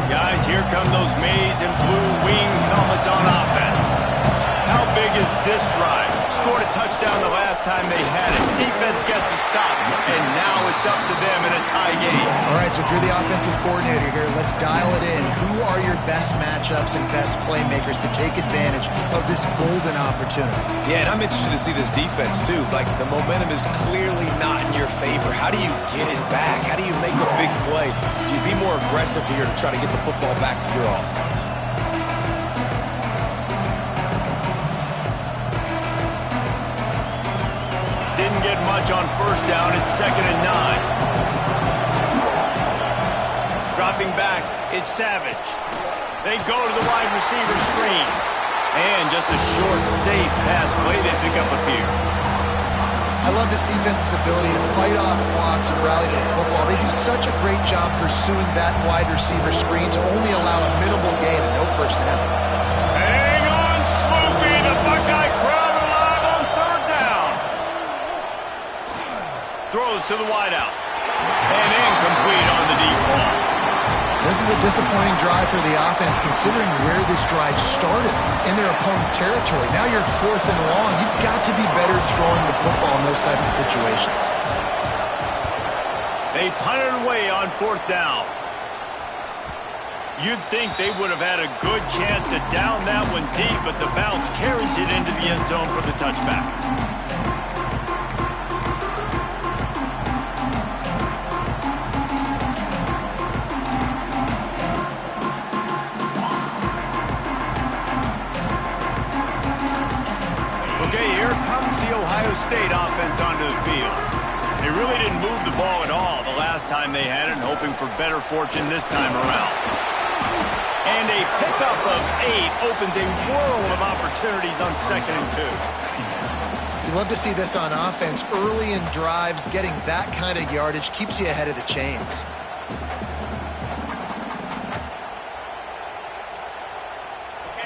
Speaker 1: Guys, here come those maize and blue wing helmets on offense. How big is this drive? Scored a touchdown the last time they had it. Defense gets a stop, and now it's up to them in a tie game.
Speaker 2: All right, so if you're the offensive coordinator here, let's dial it in. Who are your best matchups and best playmakers to take advantage of this golden opportunity?
Speaker 3: Yeah, and I'm interested to see this defense, too. Like, the momentum is clearly not in your favor. How do you get it back? How do you make a big play? Do you be more aggressive here to try to get the football back to your offense?
Speaker 1: Didn't get much on 1st down. It's 2nd and 9. Dropping back, it's Savage. They go to the wide receiver screen. And just a short, safe pass play. They pick up a few.
Speaker 2: I love this defense's ability to fight off blocks and rally to the football. They do such a great job pursuing that wide receiver screen to only allow a minimal gain and no 1st down.
Speaker 1: Hang on, Swoopy. The Buckeye crowd alive on 3rd down. Throws to the wideout. And incomplete on the deep ball.
Speaker 2: This is a disappointing drive for the offense considering where this drive started in their opponent territory. Now you're 4th and long. You've got to be better throwing the football in those types of situations.
Speaker 1: They punted away on 4th down. You'd think they would have had a good chance to down that one deep, but the bounce carries it into the end zone for the touchback. Okay, here comes the Ohio State offense onto the field. They really didn't move the ball at all the last time they had it, hoping for better fortune this time around. And a pickup of 8 opens a world of opportunities on 2nd and 2.
Speaker 2: You love to see this on offense. Early in drives, getting that kind of yardage keeps you ahead of the chains.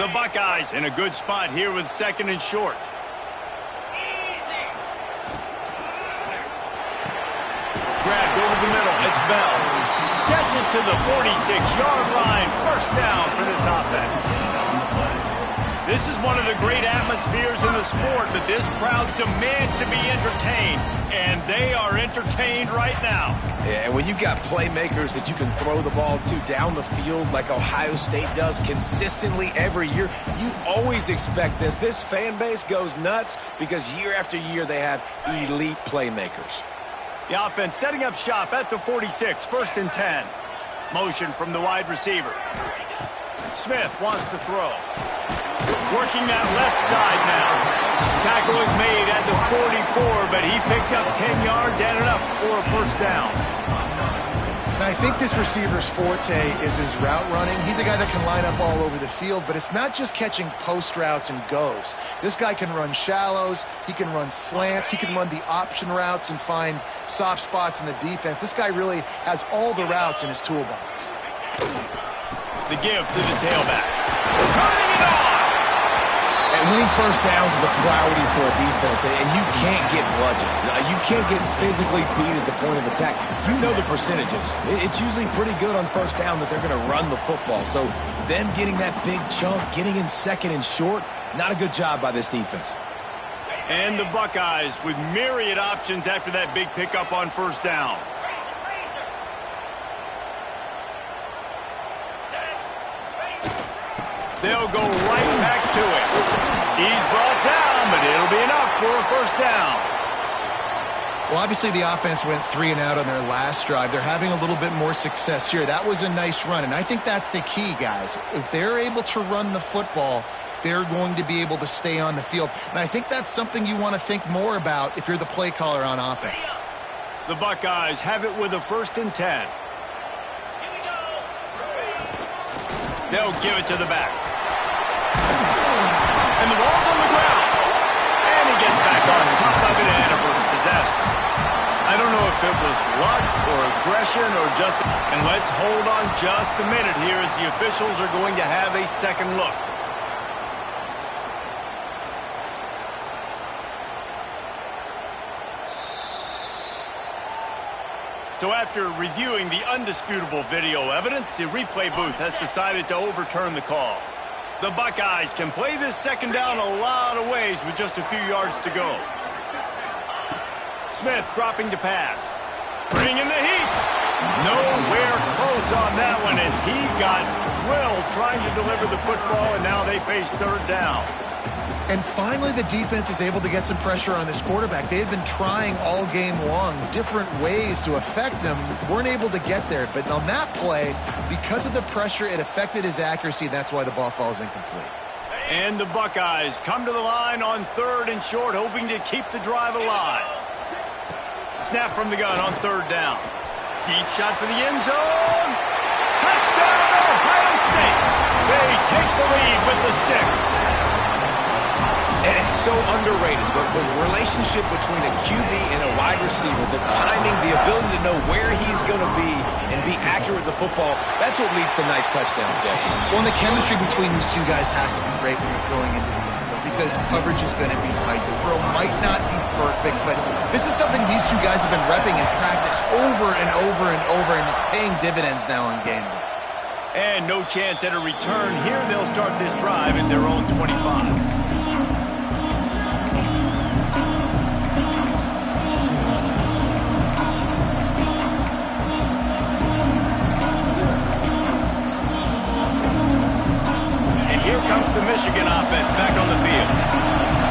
Speaker 1: The Buckeyes in a good spot here with 2nd and short. Grabbed over the middle. It's Bell. Gets it to the 46-yard line. 1st down for this offense. This is one of the great atmospheres in the sport, but this crowd demands to be entertained, and they are entertained right now.
Speaker 3: Yeah, and when you've got playmakers that you can throw the ball to down the field like Ohio State does consistently every year, you always expect this. This fan base goes nuts because year after year they have elite playmakers.
Speaker 1: The offense setting up shop at the 46, 1st and 10. Motion from the wide receiver. Smith wants to throw. Working that left side now. Tackle is made at the 44, but he picked up 10 yards and enough for a 1st down.
Speaker 2: And I think this receiver's forte is his route running. He's a guy that can line up all over the field, but it's not just catching post routes and goes. This guy can run shallows, he can run slants, he can run the option routes and find soft spots in the defense. This guy really has all the routes in his toolbox.
Speaker 1: The give to the tailback. Turning it on!
Speaker 3: And winning 1st downs is a priority for a defense, and you can't get bludgeoned. You can't get physically beat at the point of attack. You know the percentages. It's usually pretty good on 1st down that they're going to run the football. So them getting that big chunk, getting in 2nd and short, not a good job by this defense.
Speaker 1: And the Buckeyes with myriad options after that big pickup on 1st down. They'll go right back to it. He's brought down, but it'll be enough for a 1st down.
Speaker 2: Well, obviously the offense went 3 and out on their last drive. They're having a little bit more success here. That was a nice run, and I think that's the key, guys. If they're able to run the football, they're going to be able to stay on the field. And I think that's something you want to think more about if you're the play caller on offense.
Speaker 1: The Buckeyes have it with a 1st and 10. They'll give it to the back. And the ball's on the ground. And he gets back on top of it and a first disaster. I don't know if it was luck or aggression or just... And let's hold on just a minute here as the officials are going to have a 2nd look. So after reviewing the undisputable video evidence, the replay booth has decided to overturn the call. The Buckeyes can play this 2nd down a lot of ways with just a few yards to go. Smith dropping to pass. Bringing the heat. Nowhere close on that one as he got drilled trying to deliver the football, and now they face 3rd down.
Speaker 2: And finally, the defense is able to get some pressure on this quarterback. They had been trying all game long different ways to affect him, weren't able to get there. But on that play, because of the pressure, it affected his accuracy, and that's why the ball falls incomplete.
Speaker 1: And the Buckeyes come to the line on 3rd and short, hoping to keep the drive alive. Snap from the gun on 3rd down. Deep shot for the end zone. Touchdown, Ohio State. They take the lead with the 6.
Speaker 3: And it's so underrated. The relationship between a QB and a wide receiver, the timing, the ability to know where he's going to be and be accurate with the football, that's what leads to nice touchdowns, Jesse.
Speaker 2: Well, and the chemistry between these two guys has to be great when you're throwing into the end zone because coverage is going to be tight. The throw might not be perfect, but this is something these two guys have been repping in practice over and over and over, and it's paying dividends now on game day.
Speaker 1: And no chance at a return here. They'll start this drive at their own 25. Comes the Michigan offense back on the field.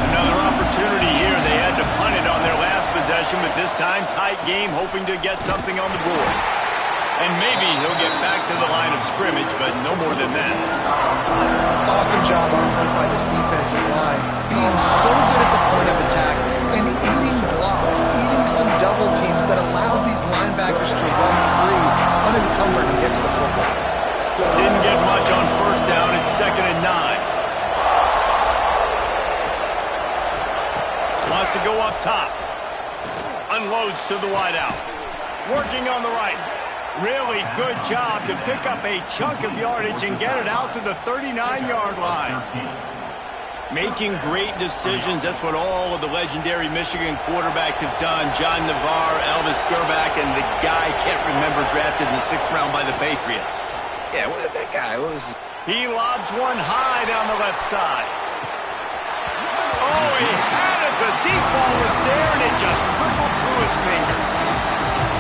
Speaker 1: Another opportunity here. They had to punt it on their last possession, but this time tight game, hoping to get something on the board. And maybe he'll get back to the line of scrimmage, but no more than that.
Speaker 2: Awesome job up front by this defensive line, being so good at the point of attack and eating blocks, eating some double teams that allows these linebackers to run free, unencumbered, and get to the football.
Speaker 1: Didn't get much on 1st down. It's 2nd and 9. Wants to go up top. Unloads to the wideout. Working on the right. Really good job to pick up a chunk of yardage and get it out to the 39-yard line. Making great decisions. That's what all of the legendary Michigan quarterbacks have done. John Navarre, Elvis Grbac, and the guy I can't remember drafted in the 6th round by the Patriots.
Speaker 3: Yeah, that guy was...
Speaker 1: He lobs one high down the left side. Oh, he had it. The deep ball was there, and it just trickled through his fingers.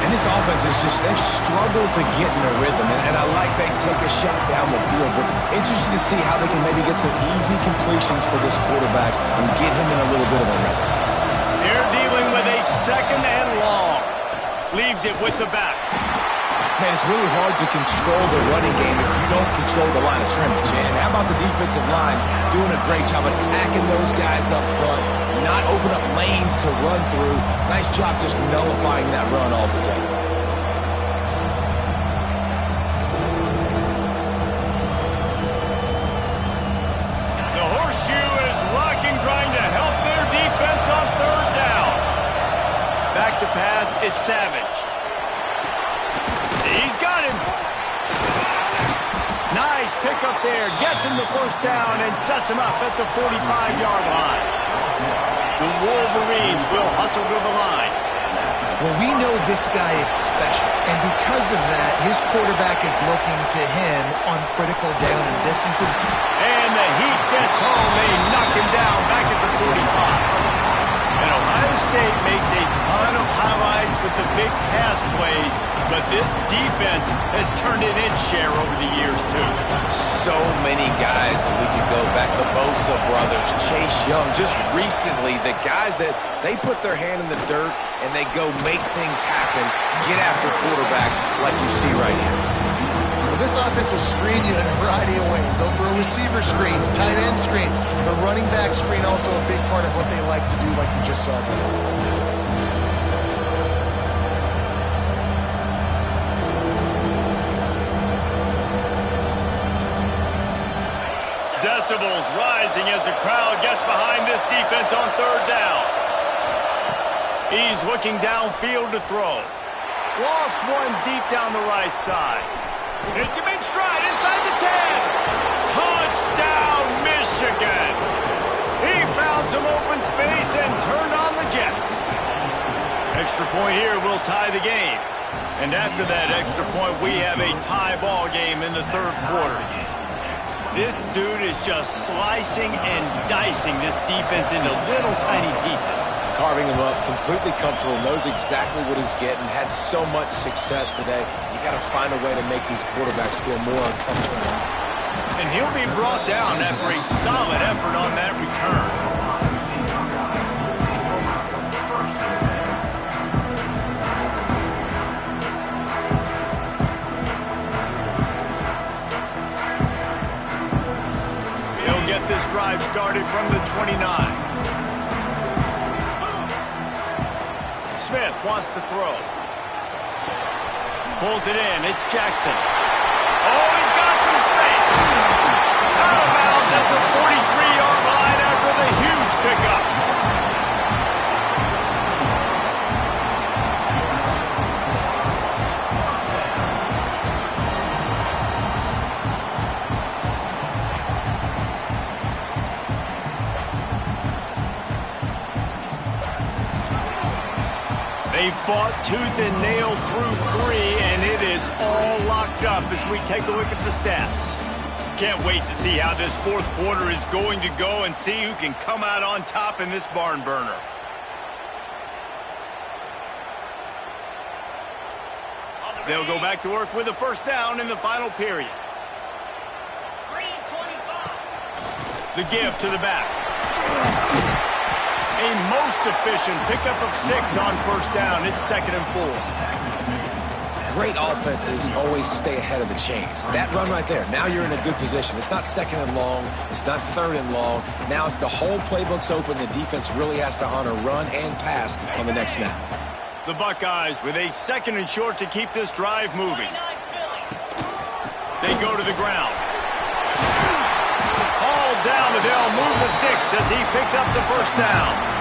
Speaker 3: And this offense is just, they've struggled to get in a rhythm, and I like they take a shot down the field, but interested to see how they can maybe get some easy completions for this quarterback and get him in a little bit of a rhythm.
Speaker 1: They're dealing with a second and long. Leaves it with the back.
Speaker 3: Man, it's really hard to control the running game if you don't control the line of scrimmage. And how about the defensive line doing a great job attacking those guys up front, not open up lanes to run through. Nice job just nullifying that run altogether.
Speaker 1: The horseshoe is rocking, trying to help their defense on third down. Back to pass, it's Savage. He's got him. Nice pickup there. Gets him the first down and sets him up at the 45-yard line. The Wolverines will hustle to the line.
Speaker 2: Well, we know this guy is special, and because of that, his quarterback is looking to him on critical down and distances.
Speaker 1: And the heat gets home. They knock him down back at the 45. And Ohio State makes a ton of highlights with the big pass plays, but this defense has turned in its share over the years, too.
Speaker 3: So many guys that we could go back. The Bosa brothers, Chase Young, just recently, the guys that they put their hand in the dirt and they go make things happen, get after quarterbacks like you see right here.
Speaker 2: Well, this offense will screen you in a variety of ways. They'll throw receiver screens, tight end screens. The running back screen also a big part of what they like to do, like you just saw there.
Speaker 1: Decibels rising as the crowd gets behind this defense on third down. He's looking downfield to throw. Lost one deep down the right side. It's him in stride inside the 10. Touchdown, Michigan. He found some open space and turned on the Jets. Extra point here will tie the game. And after that extra point, we have a tie ball game in the third quarter. This dude is just slicing and dicing this defense into little tiny pieces.
Speaker 3: Carving him up, completely comfortable, knows exactly what he's getting, had so much success today. You got to find a way to make these quarterbacks feel more uncomfortable.
Speaker 1: And he'll be brought down after a solid effort on that return. Get this drive started from the 29. Smith wants to throw. Pulls it in. It's Jackson. Oh, he's got some space. Out of bounds at the 43-yard line after the huge pickup. They fought tooth and nail through 3, and it is all locked up as we take a look at the stats. Can't wait to see how this fourth quarter is going to go and see who can come out on top in this barn burner. They'll go back to work with a first down in the final period. The give to the back. A most efficient pickup of 6 on first down. It's 2nd and 4.
Speaker 3: Great offenses always stay ahead of the chains. That run right there, now you're in a good position. It's not 2nd and long. It's not 3rd and long. Now it's the whole playbook's open. The defense really has to honor run and pass on the next snap.
Speaker 1: The Buckeyes with a 2nd and short to keep this drive moving. They go to the ground. All down, but they'll move the sticks as he picks up the first down.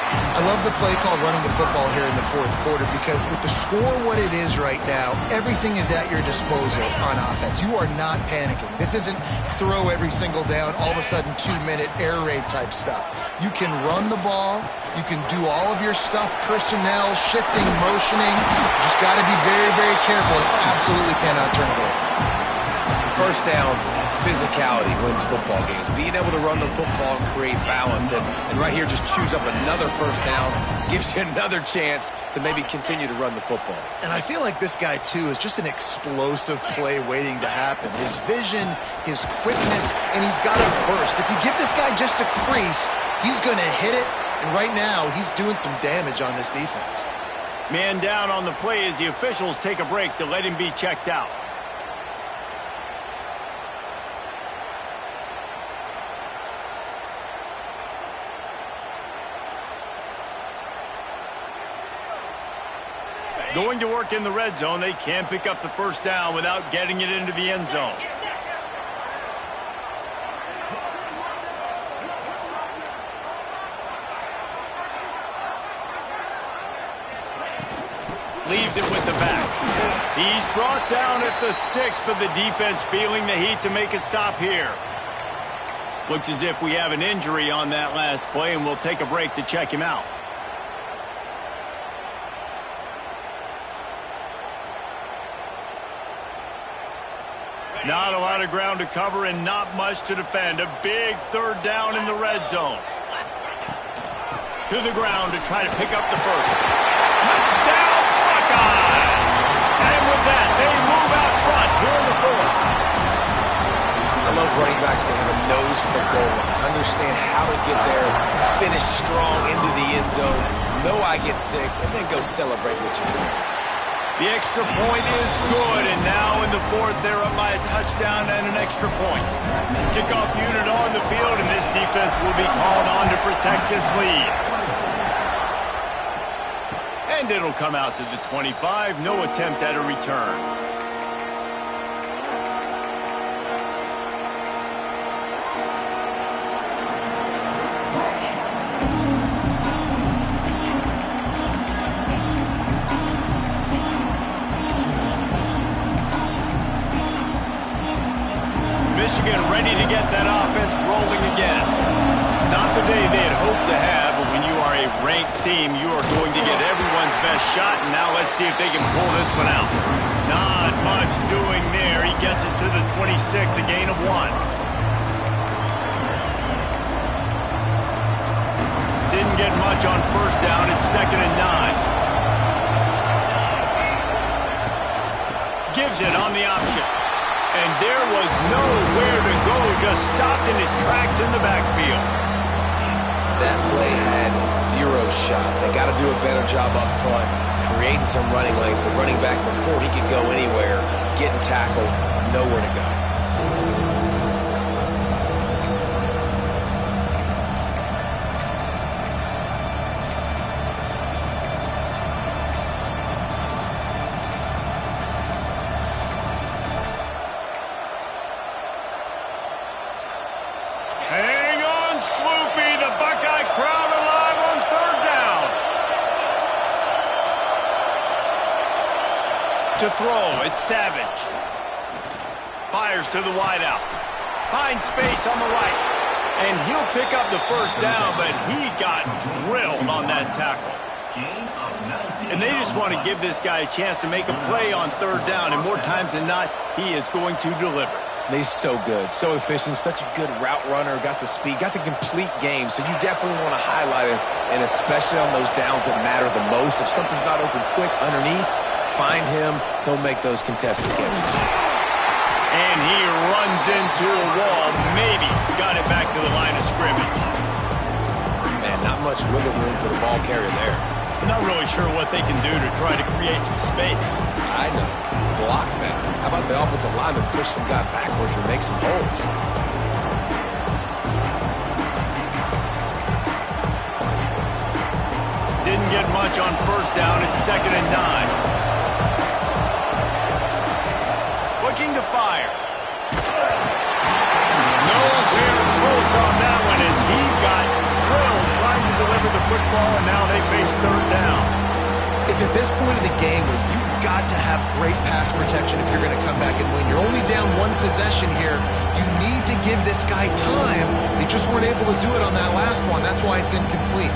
Speaker 2: I love the play call running the football here in the fourth quarter because with the score what it is right now, everything is at your disposal on offense. You are not panicking. This isn't throw every single down, all of a sudden 2-minute air raid type stuff. You can run the ball. You can do all of your stuff, personnel, shifting, motioning. You just got to be very, very careful. You absolutely cannot turn it over.
Speaker 3: first down physicality wins football games. Being able to run the football and create balance. And right here, just choose up another first down, gives you another chance to maybe continue to run the football.
Speaker 2: And I feel like this guy, too, is just an explosive play waiting to happen. His vision, his quickness, and he's got a burst. If you give this guy just a crease, he's going to hit it. And right now, he's doing some damage on this defense.
Speaker 1: Man down on the play as the officials take a break to let him be checked out. Going to work in the red zone, they can't pick up the first down without getting it into the end zone. Leaves it with the back. He's brought down at the 6, but the defense feeling the heat to make a stop here. Looks as if we have an injury on that last play, and we'll take a break to check him out. Not a lot of ground to cover and not much to defend. A big third down in the red zone. To the ground to try to pick up the first. Touchdown, Buckeyes! And with that, they move out front here in the fourth.
Speaker 3: I love running backs that have a nose for the goal line. Understand how to get there, finish strong into the end zone, know I get 6, and then go celebrate with your boys.
Speaker 1: The extra point is good, and now in the fourth, they're up by a touchdown and an extra point. Kickoff unit on the field, and this defense will be called on to protect this lead. And it'll come out to the 25, no attempt at a return. Michigan ready to get that offense rolling again. Not the day they had hoped to have, but when you are a ranked team, you are going to get everyone's best shot, and now let's see if they can pull this one out. Not much doing there. He gets it to the 26, a gain of 1. Didn't get much on first down. It's 2nd and 9. Gives it on the option. And there was nowhere to go, just stopped in his tracks in the backfield.
Speaker 3: That play had 0 shot. They got to do a better job up front, creating some running lanes. The running back, before he could go anywhere, getting tackled, nowhere to go.
Speaker 1: To throw, it's Savage. Fires to the wideout. Finds space on the right. And he'll pick up the first down, but he got drilled on that tackle. And they just want to give this guy a chance to make a play on third down, and more times than not, he is going to deliver.
Speaker 3: He's so good, so efficient, such a good route runner, got the speed, got the complete game, so you definitely want to highlight him, and especially on those downs that matter the most. If something's not open quick underneath, find him, he'll make those contested catches.
Speaker 1: And he runs into a wall, maybe got it back to the line of scrimmage.
Speaker 3: Man, not much wiggle room for the ball carrier there.
Speaker 1: I'm not really sure what they can do to try to create some space.
Speaker 3: I know. Block better. How about the offensive lineman push some guy backwards and make some holes?
Speaker 1: Didn't get much on first down. It's 2nd and 9. Looking to fire. Nowhere close on that one as he got drilled trying to deliver the football, and now they face third down.
Speaker 2: It's at this point of the game where you've got to have great pass protection if you're going to come back and win. You're only down 1 possession here. You need to give this guy time. They just weren't able to do it on that last one. That's why it's incomplete.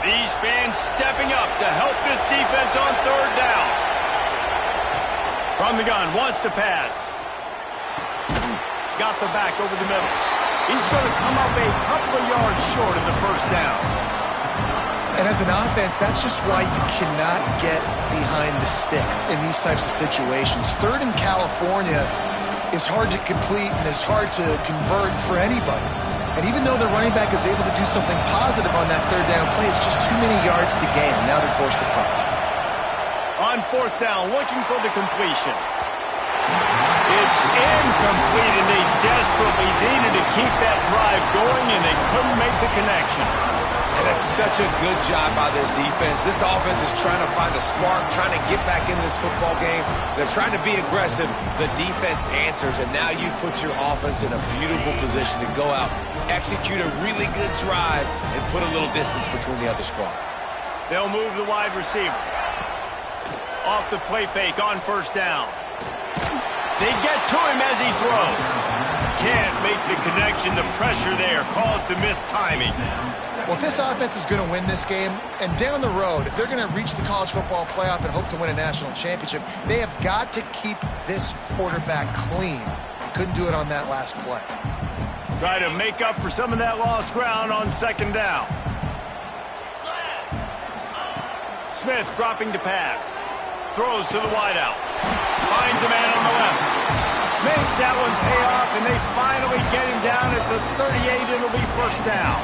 Speaker 1: These fans stepping up to help this defense on third down. From On the gun, wants to pass. Got the back over the middle. He's going to come up a couple of yards short of the first down.
Speaker 2: And as an offense, that's just why you cannot get behind the sticks in these types of situations. Third in California is hard to complete and is hard to convert for anybody. And even though the running back is able to do something positive on that third down play, it's just too many yards to gain. Now they're forced to punt.
Speaker 1: On fourth down, looking for the completion. It's incomplete, and they desperately needed to keep that drive going, and they couldn't make the connection.
Speaker 3: And that's such a good job by this defense. This offense is trying to find a spark, trying to get back in this football game. They're trying to be aggressive. The defense answers, and now you put your offense in a beautiful position to go out, execute a really good drive, and put a little distance between the other squad.
Speaker 1: They'll move the wide receiver. Off the play fake on first down. They get to him as he throws. Can't make the connection. The pressure there caused the missed timing.
Speaker 2: Well, if this offense is going to win this game, and down the road, if they're going to reach the college football playoff and hope to win a national championship, they have got to keep this quarterback clean. Couldn't do it on that last play.
Speaker 1: Try to make up for some of that lost ground on second down. Smith dropping to pass. Throws to the wideout. Finds a man on the left. Makes that one pay off, and they finally get him down at the 38. It'll be first down.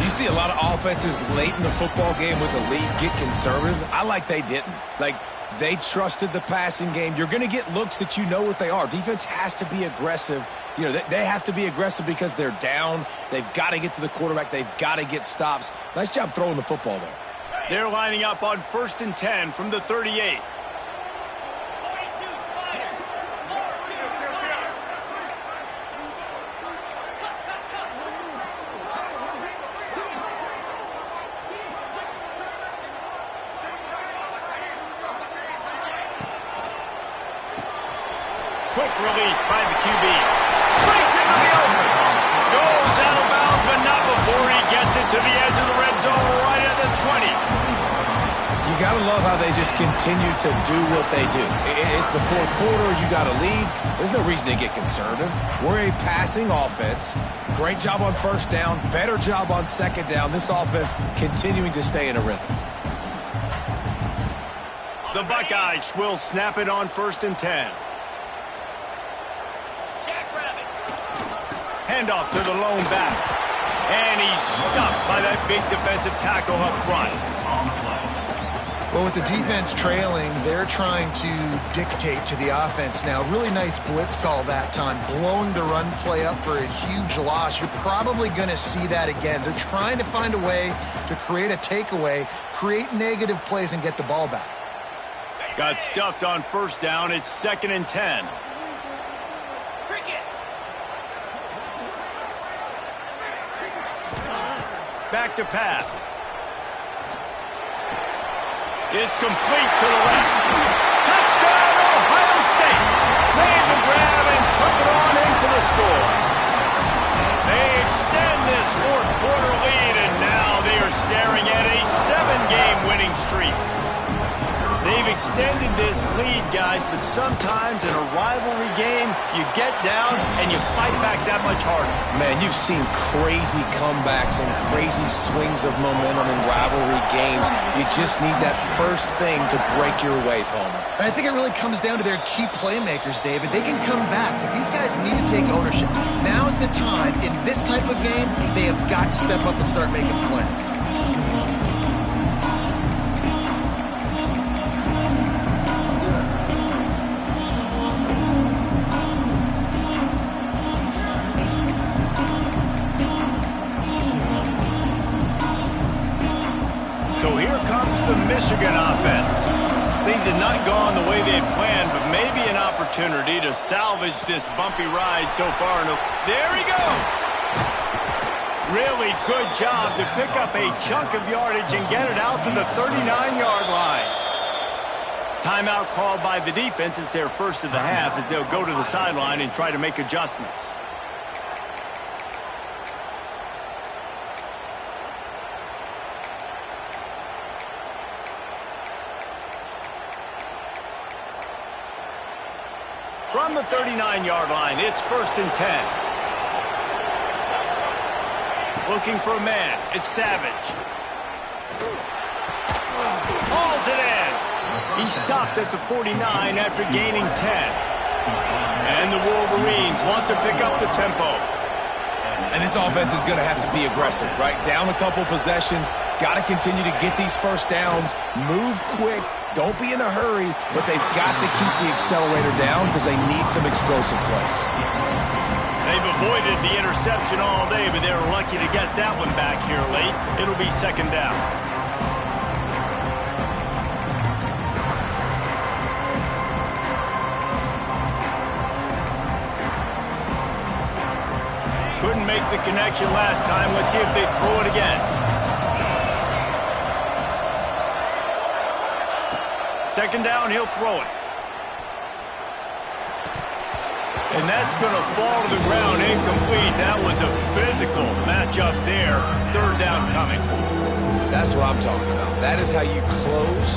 Speaker 3: You see a lot of offenses late in the football game with the lead get conservative. I like they didn't. Like, they trusted the passing game. You're going to get looks that you know what they are. Defense has to be aggressive. You know, they have to be aggressive because they're down. They've got to get to the quarterback. They've got to get stops. Nice job throwing the football there.
Speaker 1: They're lining up on 1st and 10 from the 38. Quick release by the QB. Breaks into the open. Goes out of bounds, but not before he gets it to the edge of the red zone right at the 20.
Speaker 3: You got to love how they just continue to do what they do. It's the fourth quarter. You got a lead. There's no reason to get conservative. We're a passing offense. Great job on first down. Better job on second down. This offense continuing to stay in a rhythm.
Speaker 1: The Buckeyes will snap it on 1st and 10. Handoff to the lone back. And he's stuffed by that big defensive tackle up front.
Speaker 2: Well, with the defense trailing, they're trying to dictate to the offense now. Really nice blitz call that time, blowing the run play up for a huge loss. You're probably going to see that again. They're trying to find a way to create a takeaway, create negative plays, and get the ball back.
Speaker 1: Got stuffed on first down. It's 2nd and 10. Back to pass. It's complete to the left. Touchdown, Ohio State. Made the grab and took it on in for the score. They extend this fourth quarter lead, and now they are staring at a 7-game winning streak. They've extended this lead, guys, but sometimes in a rivalry game, you get down and you fight back that much harder.
Speaker 3: Man, you've seen crazy comebacks and crazy swings of momentum in rivalry games. You just need that first thing to break your way, Palmer.
Speaker 2: I think it really comes down to their key playmakers, David. They can come back, but these guys need to take ownership. Now's the time. In this type of game, they have got to step up and start making plays.
Speaker 1: So here comes the Michigan offense. Things had not gone the way they had planned, but maybe an opportunity to salvage this bumpy ride so far. There he goes. Really good job to pick up a chunk of yardage and get it out to the 39-yard line. Timeout called by the defense. It's their first of the half as they'll go to the sideline and try to make adjustments. From the 39-yard line, it's 1st and 10. Looking for a man. It's Savage. Hauls it in. He stopped at the 49 after gaining 10. And the Wolverines want to pick up the tempo.
Speaker 3: And this offense is going to have to be aggressive, right? Down a couple possessions. Got to continue to get these first downs. Move quick. Don't be in a hurry. But they've got to keep the accelerator down because they need some explosive plays.
Speaker 1: They've avoided the interception all day, but they were lucky to get that one back here late. It'll be 2nd down. Couldn't make the connection last time. Let's see if they throw it again. Second down, he'll throw it. And that's going to fall to the ground incomplete. That was a physical matchup there. 3rd down coming.
Speaker 3: That's what I'm talking about. That is how you close.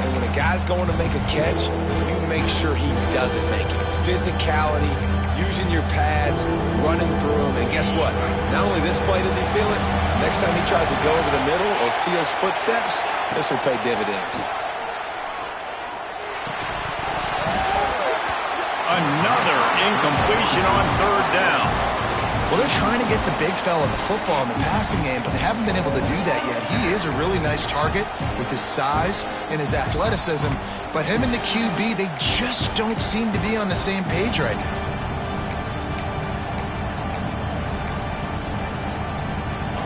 Speaker 3: And when a guy's going to make a catch, you make sure he doesn't make it. Physicality, using your pads, running through them. And guess what? Not only this play does he feel it, next time he tries to go over the middle or feels footsteps, this will pay dividends.
Speaker 1: Another incompletion on 3rd down.
Speaker 2: Well, they're trying to get the big fella the football in the passing game, but they haven't been able to do that yet. He is a really nice target with his size and his athleticism, but him and the QB, they just don't seem to be on the same page right now.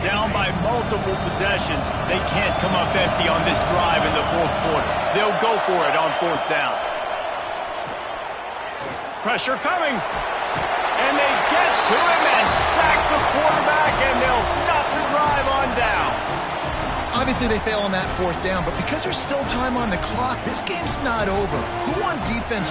Speaker 1: Down by multiple possessions. They can't come up empty on this drive in the 4th quarter. They'll go for it on 4th down. Pressure coming. And they get to him and sack the quarterback, and they'll stop the drive on downs.
Speaker 2: Obviously, they fail on that 4th down, but because there's still time on the clock, this game's not over. Who on defense